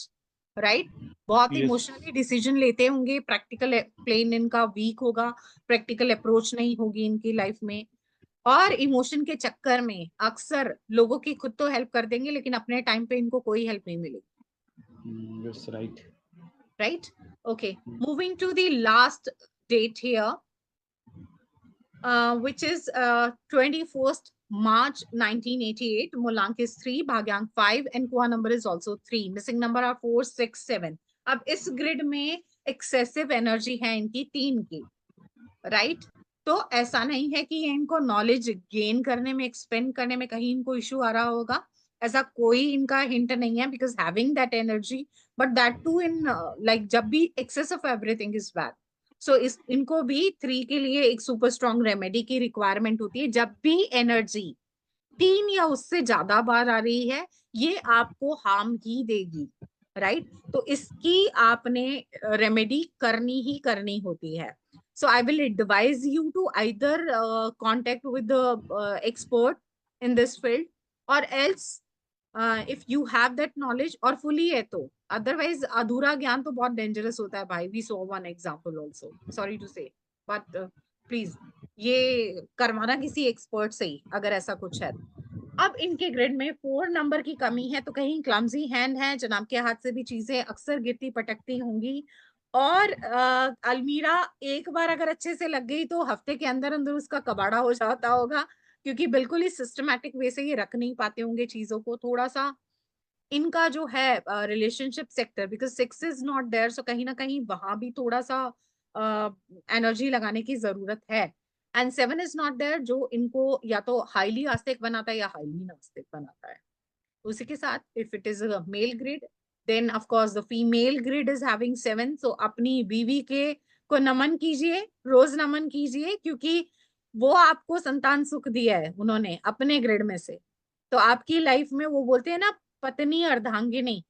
right? बहुत Yes. इमोशनली डिसीजन लेते होंगे, प्रैक्टिकल प्लेन इनका वीक होगा, प्रैक्टिकल अप्रोच नहीं होगी इनकी लाइफ में, और इमोशन के चक्कर में अक्सर लोगों की खुद तो हेल्प कर देंगे लेकिन अपने टाइम पे इनको कोई हेल्प नहीं मिलेगी, that's right. right? Okay, moving to the last date here, which is 21st March 1988. Mulank is 3, Bhagyang 5, and Kua number is also 3. Missing number are 4, 6, 7. अब इस ग्रिड में एक्सेसिव एनर्जी है इनकी 3 की, राइट? तो ऐसा नहीं है कि इनको नॉलेज गेन करने में, एक्सपेंड करने में कहीं इनको इशू आ रहा होगा, ऐसा कोई इनका हिंट नहीं है, because having that energy, but that too in like जब भी excess of everything is bad. So इनको भी 3 के लिए एक सुपर स्ट्रॉन्ग रेमेडी की रिक्वायरमेंट होती है। जब भी एनर्जी 3 या उससे ज्यादा बार आ रही है, ये आपको हार्म ही देगी, राइट? तो इसकी आपने रेमेडी करनी ही करनी होती है। So I will advise you to either contact with the expert in this field, or else if you have that knowledge और fully है तो, otherwise अधूरा ज्ञान तो बहुत dangerous होता है भाई। We saw one example also, sorry to say, but please ये करवाना किसी एक्सपर्ट से ही अगर ऐसा कुछ है। अब इनके ग्रिड में 4 नंबर की कमी है, तो कहीं क्लमजी हैंड है, जनाब के हाथ से भी चीजें अक्सर गिरती पटकती होंगी, और अलमीरा एक बार अगर अच्छे से लग गई तो हफ्ते के अंदर अंदर उसका कबाड़ा हो जाता होगा, क्योंकि बिल्कुल ही सिस्टमैटिक वे से ये रख नहीं पाते होंगे चीजों को। थोड़ा सा इनका जो है relationship sector, because 6 is not there, so कहीं ना कहीं वहां भी थोड़ा सा एनर्जी लगाने की जरूरत है। एंड 7 इज नॉट देयर, जो इनको या तो हाईली आस्तिक बनाता है या हाईली नास्तिक बनाता है, उसी के साथ if it is a male grid, then of course the female grid is having 7, so अपनी बीवी के को नमन कीजिए, रोज नमन कीजिए, क्योंकि वो आपको संतान सुख दिया है उन्होंने अपने ग्रिड में से। तो आपकी लाइफ में वो बोलते हैं ना पत्नी अर्धांगिनी,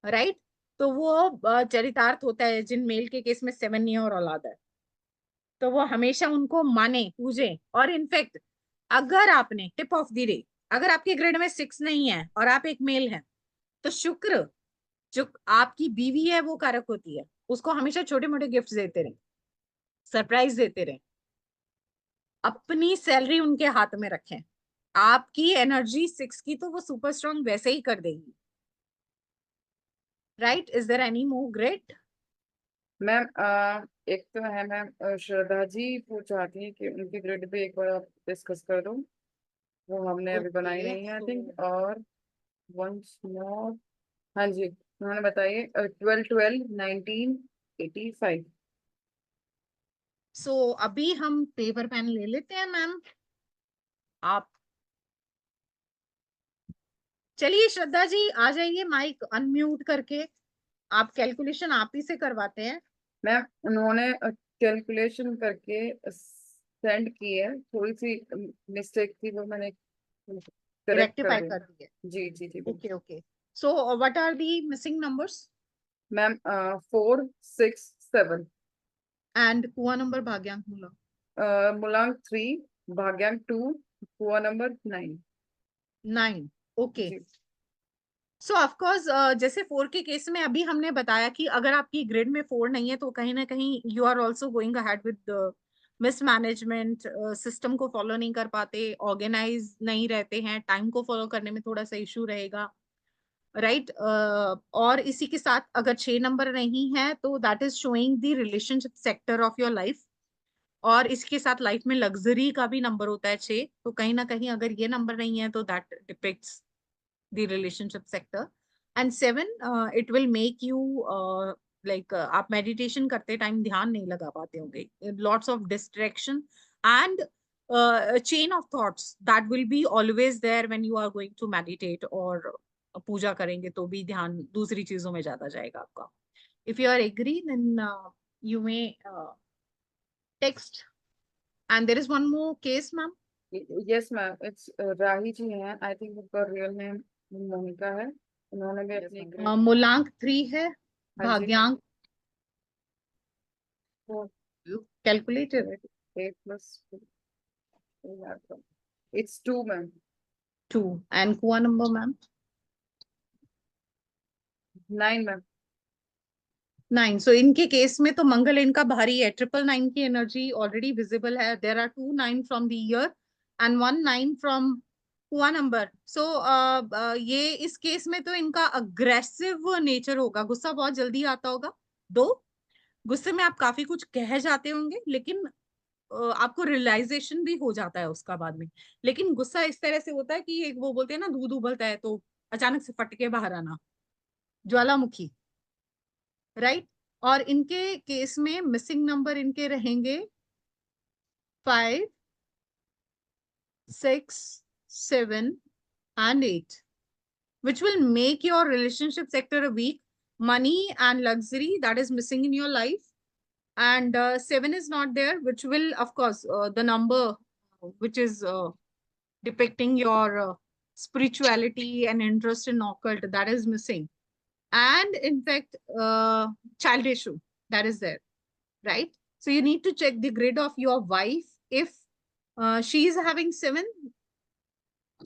राइट? तो वो चरितार्थ होता है जिन मेल के केस में 7 नहीं है और औलाद है, तो वो हमेशा उनको माने पूजे। और इनफैक्ट अगर आपने टिप ऑफ द डे, अगर आपके ग्रिड में 6 नहीं है और आप एक मेल हैं, तो शुक्र जो आपकी बीवी है वो कारक होती है, उसको हमेशा छोटे मोटे गिफ्ट देते रहे, सरप्राइज देते रहे, अपनी सैलरी उनके हाथ में रखें। आपकी एनर्जी 6 की तो वो सुपर स्ट्रॉन्ग वैसे ही कर देगी, right? Is there any more grid? Ma'am एक तो है मैम, श्रद्धा जी वो चाहती है कि उनकी ग्रिड भी एक बार आप डिस्कस कर दो, वो हमने अभी बनाई Okay, नहीं है आई so- थिंक। और वंस मोर, हाँ जी उन्होंने बताइए 12/12/1985। सो अभी हम पेपर पेन ले लेते हैं मैम। आप चलिए श्रद्धा जी आ जाइए, माइक अनम्यूट करके आप कैलकुलेशन आप ही से करवाते हैं। मैम उन्होंने कैलकुलेशन करके सेंड की है, थोड़ी सी मिस्टेक थी वो मैंने करेक्ट कर रेक्टिफाई दी। कर दिए। जी जी जी okay okay, so what are the missing numbers? Ma'am 4, 6, 7, and कुआ नंबर भाग्यांक मूलक मूलांक 3, भाग्यांक 2, कुआ नंबर 9। 9। ओके, जी सो ऑफ कोर्स जैसे 4 के केस में अभी हमने बताया कि अगर आपकी ग्रिड में 4 नहीं है तो कहीं ना कहीं you are also going ahead with mismanagement, system को फॉलो नहीं कर पाते, ऑर्गेनाइज नहीं रहते हैं, टाइम को फॉलो करने में थोड़ा सा इशू रहेगा, राइट? और इसी के साथ अगर 6 नंबर नहीं है तो that is showing the relationship sector of your life. और इसके साथ लाइफ में लग्जरी का भी नंबर होता है 6, तो कहीं ना कहीं अगर ये नंबर नहीं है तो that depicts the relationship sector. And 7, it will make you like आप मेडिटेशन करते टाइम ध्यान नहीं लगा पाते होंगे, lots of distraction and chain of thoughts that will be always there when you are going to meditate, और पूजा करेंगे तो भी ध्यान दूसरी चीजों में ज्यादा जाएगा आपका। If you are agree then you may text. And there is one more case ma'am. Yes ma'am, it's Rahi ji हैं, आई थिंक उनका रियल नेम मोनिका है। उन्होंने भी अपनी ग्रेड, मूलांक 3 है, हाँ जी भाग्यांक calculated 8 plus 2, it's 2 ma'am. 2 and कुआ नंबर मैम 9 मैम। 9। सो इनके केस में तो मंगल इनका भारी है, 999 की एनर्जी ऑलरेडी विजिबल है। There are 2 9 from the year and 1 9 from कुआ नंबर। सो ये इस केस में तो इनका अग्रेसिव नेचर होगा, गुस्सा बहुत जल्दी आता होगा। दो गुस्से में आप काफी कुछ कह जाते होंगे, लेकिन आपको रियलाइजेशन भी हो जाता है उसका बाद में। लेकिन गुस्सा इस तरह से होता है कि एक वो बोलते हैं ना दूध उबलता है तो अचानक से फट के बाहर आना, ज्वालामुखी, राइट? और इनके केस में मिसिंग नंबर इनके रहेंगे 5, 6, 7 and 8, which will make your relationship sector weak. Money and luxury that is missing in your life, and 7 is not there, which will of course the number which is depicting your spirituality and interest in occult, that is missing. And in fact child issue that is there, right? So you need to check the grid of your wife if she is having 7.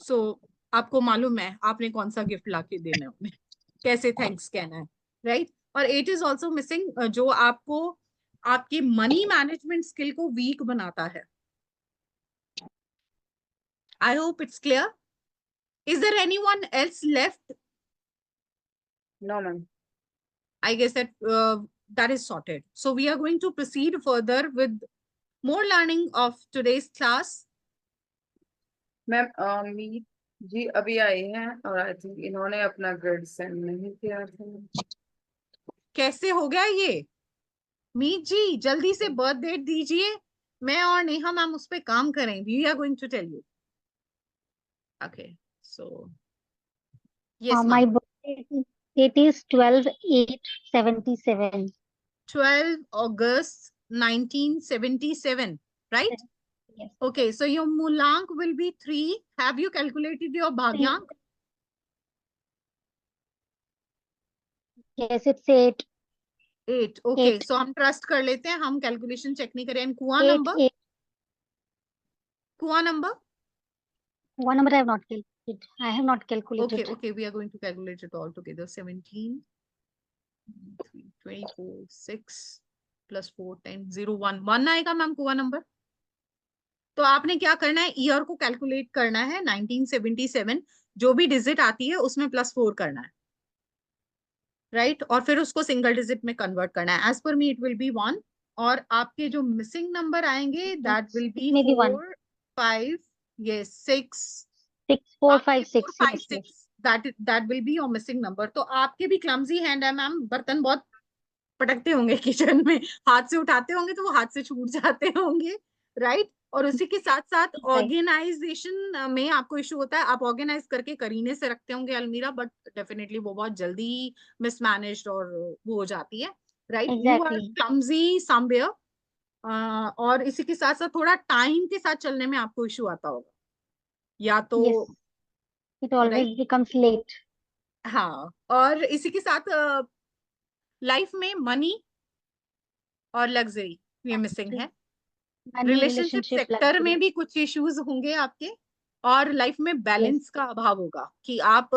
So आपको मालूम है आपने कौन सा gift लाके देना है उन्हें, कैसे थैंक्स कहना है, राइट? और 8 इज ऑल्सो मिसिंग, जो आपको आपकी मनी मैनेजमेंट स्किल को वीक बनाता है। I hope it's clear. Is there anyone else left? No ma'am. I guess that that is sorted. So we are going to proceed further with more learning of today's class. Ma'am Meet ji अभी आई हैं और I think इन्होंने अपना grade send नहीं किया था। कैसे हो गया ये? मीत जी जल्दी से बर्थ डेट दीजिए, मैं और नेहा मैम उस पे काम करें। We are going to tell you. Okay, so Yes, My ma'am. birthday date is 12/8/77. 12 August 1977, right? Yes. Okay, so your Mulank will be 3. Have you calculated your Bhagyank? Yes, it's 8. 8. Okay, 8. so हम trust कर लेते हैं, हम calculation check नहीं करें. And कुआ 8. Number, 8. कुआ number. One number I have not calculated. I have not calculated. Okay, okay, we are going to calculate it all together. 17, 3, 24, 6 plus 4, 10, 0, 1. 1 आएगा मैम कुआ नंबर. तो आपने क्या करना है, ईयर को कैलकुलेट करना है. 1977 जो भी डिजिट आती है उसमें +4 करना है, राइट? और फिर उसको सिंगल डिजिट में कन्वर्ट करना है. As per me it will B 1. और आपके जो मिसिंग नंबर आएंगे that will B Maybe 1. 4, 5, yes, 6. 6, 4, आपके 5, 6. 4, 5, Yes, yes. 6 that will be your missing number. तो आपके भी क्लमजी हैंड है मैम, बर्तन बहुत पटकते होंगे किचन में, हाथ से उठाते होंगे तो वो हाथ से छूट जाते होंगे, राइट? और उसी के साथ साथ Right. ऑर्गेनाइजेशन में आपको इशू होता है. आप ऑर्गेनाइज करके करीने से रखते होंगे अलमीरा, बट डेफिनेटली वो बहुत जल्दी मिसमैनेज्ड और वो हो जाती है, right? You are Exactly. Clumsy somewhere. और इसी के साथ साथ थोड़ा टाइम के साथ चलने में आपको इशू आता होगा, या तो Yes. It always right? becomes late. हाँ. और इसी के साथ लाइफ में मनी और लग्जरी ये मिसिंग है. Money, रिलेशनशिप relationship, सेक्टर में luxury. भी कुछ इश्यूज होंगे आपके. और लाइफ में बैलेंस का अभाव होगा कि आप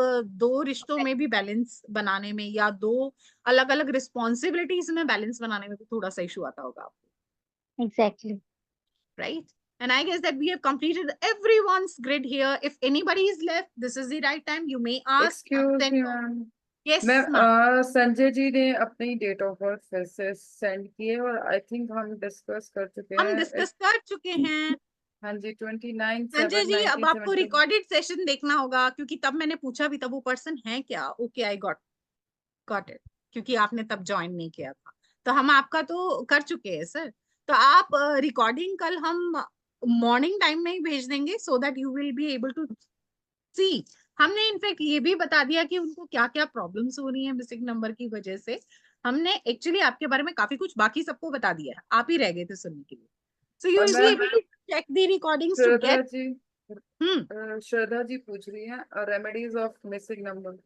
दो रिश्तों में भी बैलेंस बनाने में, या दो अलग अलग रिस्पॉन्सिबिलिटीज में बैलेंस बनाने में भी थोड़ा सा इशू आता होगा आपको, Exactly. right? And I guess that we have completed everyone's grid here. If anybody is left, this is the right time. You may ask. Excuse Send me your- ma'am. Yes, ma'am ma'am. Sanjay ji ने अपनी date of birth फिर से send की है और I think हम discuss कर चुके हम हैं. डिस्कस कर चुके हैं. हाँ जी, संजय जी, अब आपको 29/7/1970. रिकॉर्डेड सेशन देखना होगा, क्योंकि तब मैंने पूछा भी था वो पर्सन है क्या. ओके, आई गॉट इट, क्योंकि आपने तब ज्वाइन नहीं किया था. तो हम आपका तो कर चुके हैं सर. तो आप रिकॉर्डिंग कल हम मॉर्निंग टाइम में ही भेज देंगे, so that you will be able to see. हमने इनफैक्ट ये भी बता दिया कि उनको क्या क्या प्रॉब्लम्स हो रही हैं मिसिंग नंबर की वजह से. हमने एक्चुअली आपके बारे में काफी कुछ बाकी सबको बता दिया है, आप ही रह गए थे सुनने के लिए. सो यू और will be able to check the recordings to Shraddha get. जी, श्रद्धा जी पूछ रही हैं रेमेडीज ऑफ मिसिंग नंबर.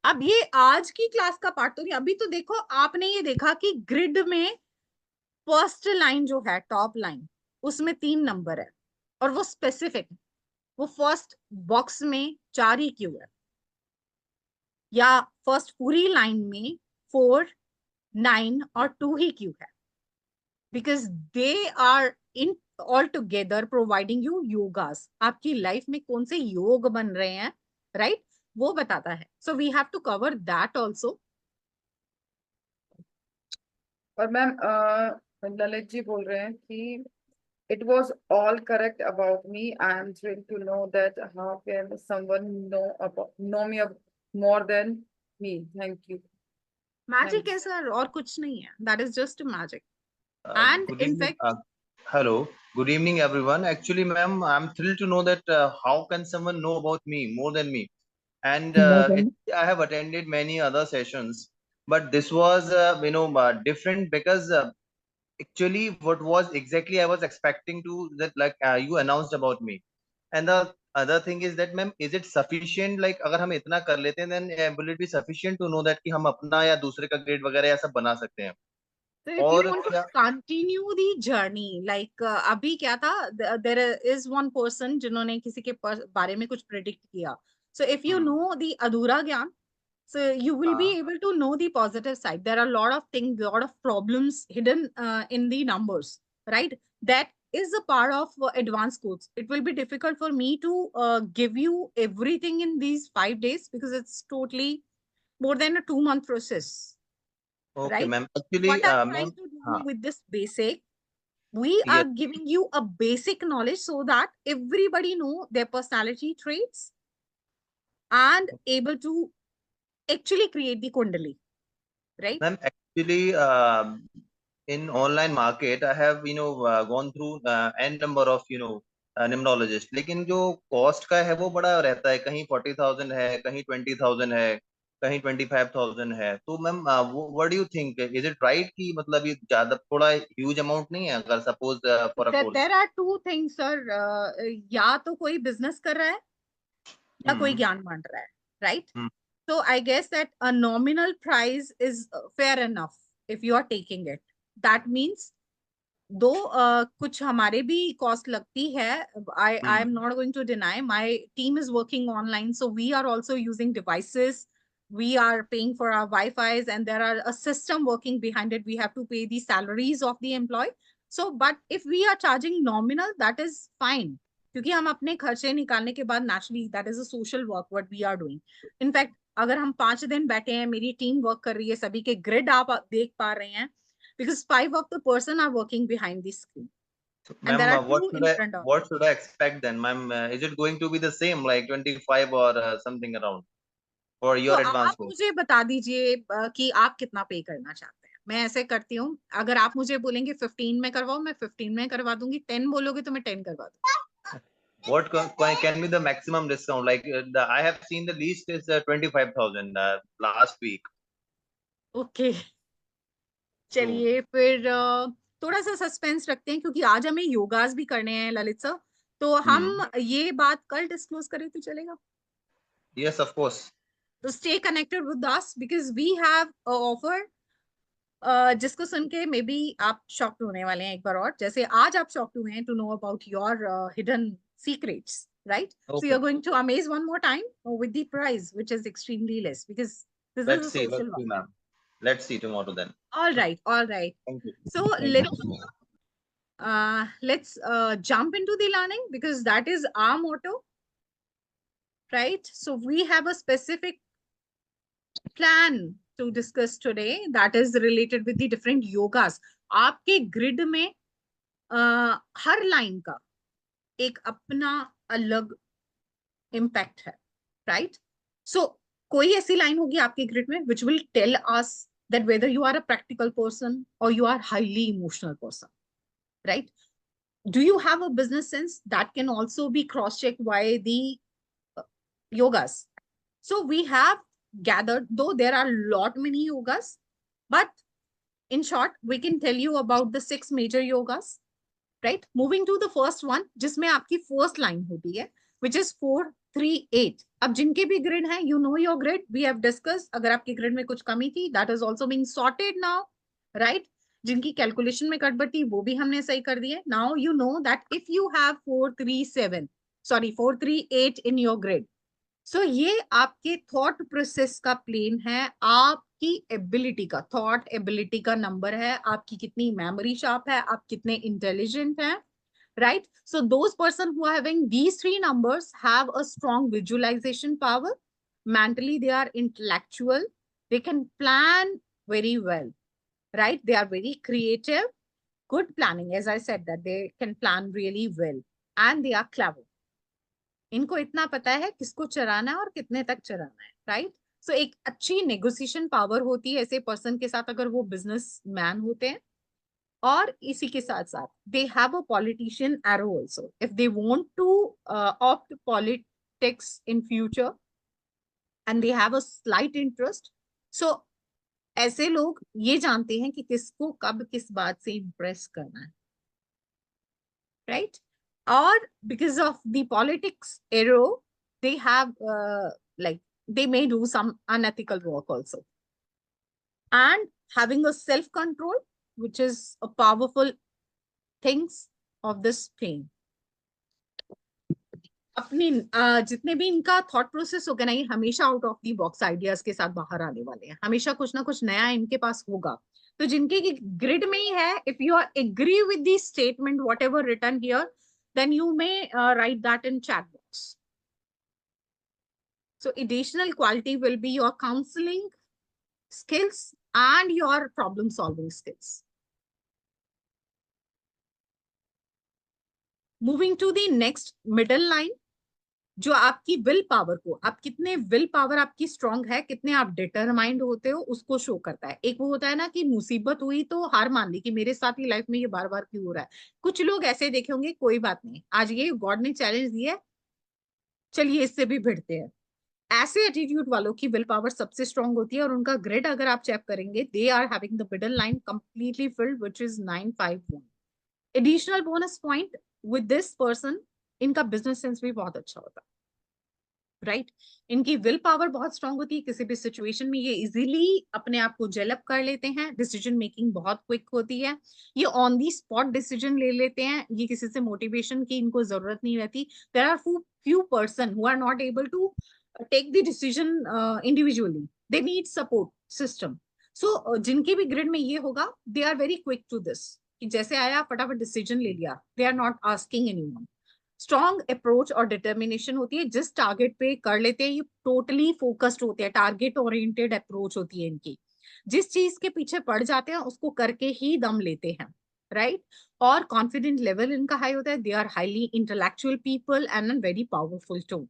अब ये आज की क्लास का पार्ट तो नहीं. अभी तो देखो, आपने ये देखा कि ग्रिड में फर्स्ट लाइन जो है, टॉप लाइन, उसमें 3 नंबर है और वो स्पेसिफिक है. वो फर्स्ट बॉक्स में 4 ही क्यू है, या फर्स्ट पूरी लाइन में 4, 9 और 2 ही क्यू है, because they are in all together providing you yogas. आपकी लाइफ में कौन से योग बन रहे हैं, राइट? वो बताता है. So we have to cover that also. और मैम ललित जी बोल रहे हैं कि it was all correct about me. I am thrilled to know that how can someone know me more than me. Thank you. Magic है Thanks. Sir, और कुछ नहीं है. That is just magic. And Good in evening. fact, Hello. Good evening, everyone. Actually, ma'am, I'm thrilled to know that how can someone know about me more than me? And I have attended many other sessions, but this was, different because actually, what was exactly I was expecting to that like you announced about me. And the other thing is that, ma'am, is it sufficient? Like, अगर हम इतना कर लेते हैं, then will it be sufficient to know that कि हम अपना या दूसरे का grade वगैरह या सब बना सकते हैं? so if you और want to क्या continue the journey, like अभी क्या था, there is one person जिन्होंने किसी के बारे में कुछ predict किया. So if you know the अधूरा ज्ञान, so you will be able to know the positive side. There are a lot of things, lot of problems hidden in the numbers, right? That is a part of advanced course. It will be difficult for me to give you everything in these 5 days, because it's totally more than a 2-month process. Okay, right? ma'am. Actually, What I'm ma'am, trying to do with this basic, we are yes, giving you a basic knowledge so that everybody know their personality traits and able to actually create the Kundali, right? ma'am. Actually, in online market, I have gone through n number of निम्नोलॉजिस्ट, लेकिन जो cost का है वो बड़ा रहता है, कहीं 40,000 है, कहीं 20,000 है, कहीं 25,000 है। तो ma'am what do you think, is it right कि मतलब ये ज्यादा थोड़ा ह्यूज अमाउंट नहीं है अगर suppose for a course? There are two things sir, या तो कोई बिजनेस कर रहा है या कोई ज्ञान बांट रहा है, right? So I guess that a nominal price is fair enough if you are taking it. That means दो कुछ हमारे भी कॉस्ट लगती है. I am not going to deny my team is working online, so we are also using devices, we are paying for our Wi-Fi's, and there are a system working behind it. We have to pay the salaries of the employee. So but if we are charging nominal, that is fine, क्योंकि हम अपने खर्चे निकालने के बाद naturally that is a social work what we are doing. In fact अगर हम 5 दिन बैठे हैं, मेरी टीम वर्क कर रही है, सभी के ग्रिड आप देख पा रहे हैं, because 5 of the person are working behind the screen. And there are Ma'am, two in front of. what should I expect then, ma'am? Is it going to be the same, like 25 or something around for your तो advance आप course? मुझे बता दीजिए कि आप कितना पे करना चाहते हैं. मैं ऐसे करती हूँ, अगर आप मुझे बोलेंगे 15 में करवाओ, मैं 15 में करवा दूंगी. 10 बोलोगे तो मैं 10 करवा दूंगी. What can be the maximum discount? Like I have seen the least is 25,000 last week. Okay चलिए फिर थोड़ा सा सस्पेंस रखते हैं, क्योंकि आज हमें योगास भी करने हैं ललित सर. तो हम ये बात कल डिस्क्लोज करें तो चलेगा? Yes, of course. तो stay connected with us because we have a offer जिसको सुन के मे बी आप शॉक्ड होने वाले हैं एक बार और, जैसे आज आप शॉक्ड हुए हैं to know about your hidden secrets, right? So you're going to amaze one more time with the price, which is extremely less, because this is a social one. Ma'am. Let's see tomorrow then. All right, all right. Thank you. So let's jump into the learning, because that is our motto, right? So we have a specific plan to discuss today that is related with the different yogas. आपके grid में हर line का एक अपना अलग impact है, right? सो कोई ऐसी line होगी आपके ग्रिड में which will tell us that whether you are a practical person or you are highly emotional person, right? Do you have a business sense? That can also be cross-checked by the yogas. So we have gathered, though there are lot many yogas, but in short we can tell you about the 6 major yogas, right? Moving to the first one, जिसमें आपकी first line होती है, which is 4-3-8. अब जिनके भी grid हैं, you know your grid, we have discussed. अगर आपके grid में कुछ कमी थी, that is also being sorted now, right? जिनकी calculation में गड़बड़ थी, वो भी हमने सही कर दी है. Now you know that if you have 4-3-8 in your grid, so ये आपके थॉट प्रोसेस का प्लेन है, आपकी एबिलिटी का, थॉट एबिलिटी का नंबर है, आपकी कितनी मेमोरी शार्प है, आप कितने इंटेलिजेंट हैं, right? So those person who are having these 3 numbers have a strong visualization power. Mentally they are intellectual, they can plan very well, right? They are very creative, good planning, as I said that they can plan really well, and they are clever. इनको इतना पता है किसको चराना है और कितने तक चराना है, राइट? सो एक अच्छी नेगोशिएशन पावर होती है ऐसे पर्सन के साथ अगर वो बिजनेस मैन होते हैं. और इसी के साथ साथ they have a politician arrow also if they want to opt politics in future and they have a slight interest. So ऐसे लोग ये जानते हैं कि किसको कब किस बात से इंप्रेस करना है, right? Or because of the politics arrow, they have like they may do some unethical work also. And having a self-control, which is a powerful things of this thing. अपनी जितने भी इनका थॉट प्रोसेस होगा ना, ये हमेशा out of the box ideas के साथ बाहर आने वाले हैं, हमेशा कुछ ना कुछ नया इनके पास होगा. तो जिनके ग्रिड में ही है, if you are agree with the statement whatever written here, then you may write that in chat box. So additional quality will be your counseling skills and your problem solving skills. Moving to the next middle line, जो आपकी will power को, आप कितने will power आपकी strong है, कितने आप determined होते हो, उसको शो करता है। एक वो होता है ना कि मुसीबत हुई तो हार मान ली कि मेरे साथ ही लाइफ में ये बार बार क्यों हो रहा है। कुछ लोग ऐसे देखे होंगे, कोई बात नहीं, आज ये गॉड ने चैलेंज दिया है, चलिए इससे भी भिड़ते हैं। ऐसे एटीट्यूड वालों की विल पावर सबसे स्ट्रांग होती है, और उनका ग्रिड अगर आप चेक करेंगे, they are having the middle line completely filled, which is 951। Additional bonus point with this person, इनका बिजनेस सेंस भी बहुत अच्छा होता है, राइट? इनकी विल पावर बहुत स्ट्रांग होती है, किसी भी सिचुएशन में ये इजीली अपने आप को जेलअप कर लेते हैं, डिसीजन मेकिंग बहुत क्विक होती है, ये ऑन दी स्पॉट डिसीजन ले लेते हैं, ये किसी से मोटिवेशन की इनको जरूरत नहीं रहती। There are few person who are not able to take the decision individually, they need support system। so जिनके भी ग्रिड में ये होगा, they are very quick to this, कि जैसे आया फटाफट डिसीजन ले लिया, they are not asking anyone। Strong approach और डिटर्मिनेशन होती है, जिस टारगेट पे कर लेते हैं ये टोटली फोकस्ड होते हैं, टारगेट ओरिएंटेड अप्रोच होती है इनकी, जिस चीज के पीछे पड़ जाते हैं उसको करके ही दम लेते हैं, राइट? और कॉन्फिडेंट लेवल इनका हाई होता है, they are highly intellectual people and very powerful too.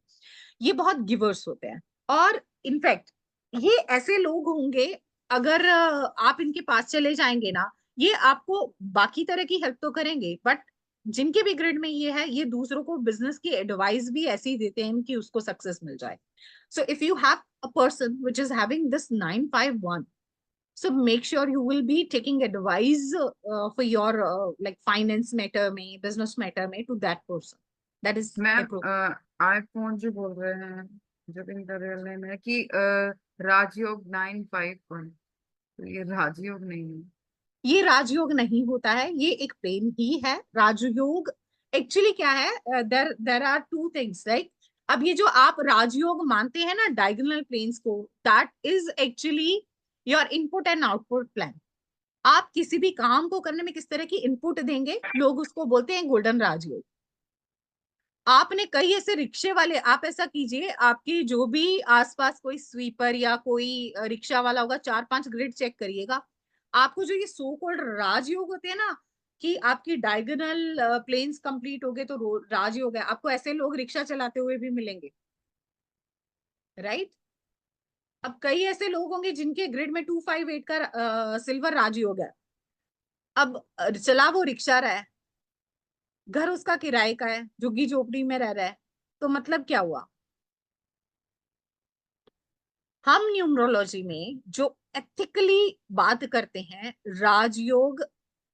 ये बहुत गिवर्स होते हैं, और इनफैक्ट ये ऐसे लोग होंगे, अगर आप इनके पास चले जाएंगे ना, ये आपको बाकी तरह की हेल्प तो करेंगे, बट जिनके भी ग्रिड में ये है, ये दूसरों को बिजनेस की एडवाइस भी ऐसी देते हैं कि उसको सक्सेस मिल जाए। So if you have a person which is having this 951, so make sure you will be taking advice for your like finance matter में, business matter में, to that person, that is ma'am appropriate। IPhone जो बोल रहे हैं, जब इनका real name है कि राजयोग 951, तो ये राजयोग नहीं है। ये राजयोग नहीं होता है, ये एक प्लेन ही है। राजयोग एक्चुअली क्या है, there are two things, right? अब ये जो आप राजयोग मानते हैं ना डायगोनल प्लेन्स को, that is actually your input and output plan. आप किसी भी काम को करने में किस तरह की इनपुट देंगे, लोग उसको बोलते हैं गोल्डन राजयोग। आपने कई ऐसे रिक्शे वाले, आप ऐसा कीजिए, आपकी जो भी आसपास कोई स्वीपर या कोई रिक्शा वाला होगा, 4-5 ग्रिड चेक करिएगा, आपको जो ये सो कॉल्ड राजयोग होते हैं ना, कि आपकी डायगोनल प्लेन्स कंप्लीट हो गए तो राजयोग है, आपको ऐसे लोग रिक्शा चलाते हुए भी मिलेंगे, राइट? अब कई ऐसे लोग होंगे जिनके ग्रिड में 258 का सिल्वर राजयोग है। अब चला वो रिक्शा रहा है, घर उसका किराए का है, झुग्गी झोपड़ी में रह रहा है, तो मतलब क्या हुआ? हम न्यूमरोलॉजी में जो एथिकली बात करते हैं, राजयोग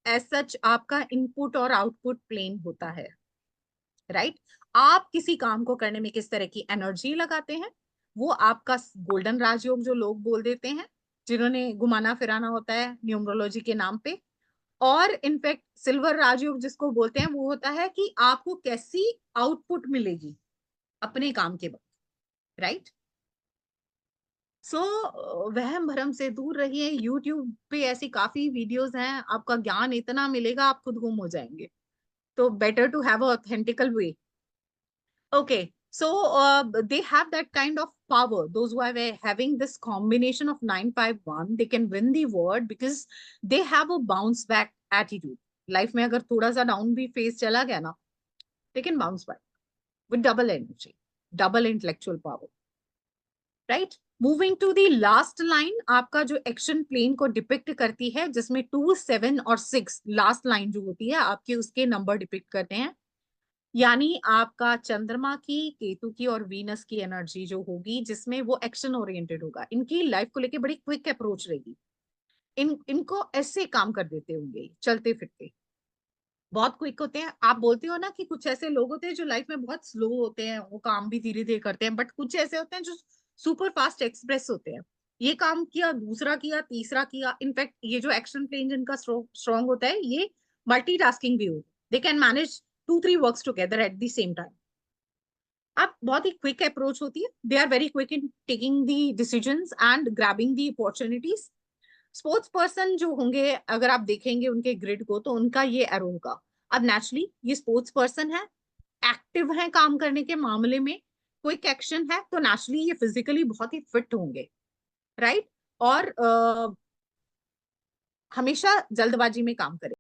एज सच आपका इनपुट और आउटपुट प्लेन होता है, राइट? आप किसी काम को करने में किस तरह की एनर्जी लगाते हैं, वो आपका गोल्डन राजयोग जो लोग बोल देते हैं, जिन्होंने घुमाना फिराना होता है न्यूमरोलॉजी के नाम पे। और इनफैक्ट सिल्वर राजयोग जिसको बोलते हैं, वो होता है कि आपको कैसी आउटपुट मिलेगी अपने काम के बाद, राइट? सो वहम भरम से दूर रहिए। यूट्यूब पे ऐसी काफी वीडियोस हैं, आपका ज्ञान इतना मिलेगा आप खुद गुम हो जाएंगे, तो better to have a authentical way. Okay, so they have that kind of power. Those who are having this combination of 951, they can win the world because they have a bounce back attitude. Life में अगर थोड़ा सा down भी face चला गया ना, they can bounce back with double energy, double intellectual power, right? Moving to the last line, आपका जो एक्शन प्लेन को डिपिक्ट करती है, जिसमें 2, 7 और 6 लास्ट लाइन जो होती है आपके, उसके नंबर डिपिक्ट करते हैं। यानी आपका चंद्रमा की, केतु की और वीनस की एनर्जी जो होगी, जिसमें वो एक्शन ओरिएंटेड होगा, इनकी लाइफ को लेके बड़ी क्विक अप्रोच रहेगी। इनको ऐसे काम कर देते होंगे चलते फिरते, बहुत क्विक होते हैं। आप बोलते हो ना कि कुछ ऐसे लोग होते हैं जो लाइफ में बहुत स्लो होते हैं, वो काम भी धीरे धीरे करते हैं, बट कुछ ऐसे होते हैं जो सुपर फास्ट एक्सप्रेस होते हैं। ये काम किया, दूसरा किया, तीसरा किया। इनफैक्ट ये जो एक्शन प्लेन जिनका स्ट्रॉन्ग होता है, ये मल्टीटास्किंग भी होता है, they can manage 2-3 works together at the same time. अब बहुत ही क्विक अप्रोच होती है, they are very quick in taking the decisions and grabbing the opportunities. Sports person जो होंगे, अगर आप देखेंगे उनके ग्रिड को, तो उनका ये एरो होगा। अब नेचुरली ये स्पोर्ट्स पर्सन है, एक्टिव है काम करने के मामले में, क्विक एक्शन है, तो नेचुरली ये फिजिकली बहुत ही फिट होंगे, राइट? और हमेशा जल्दबाजी में काम करें।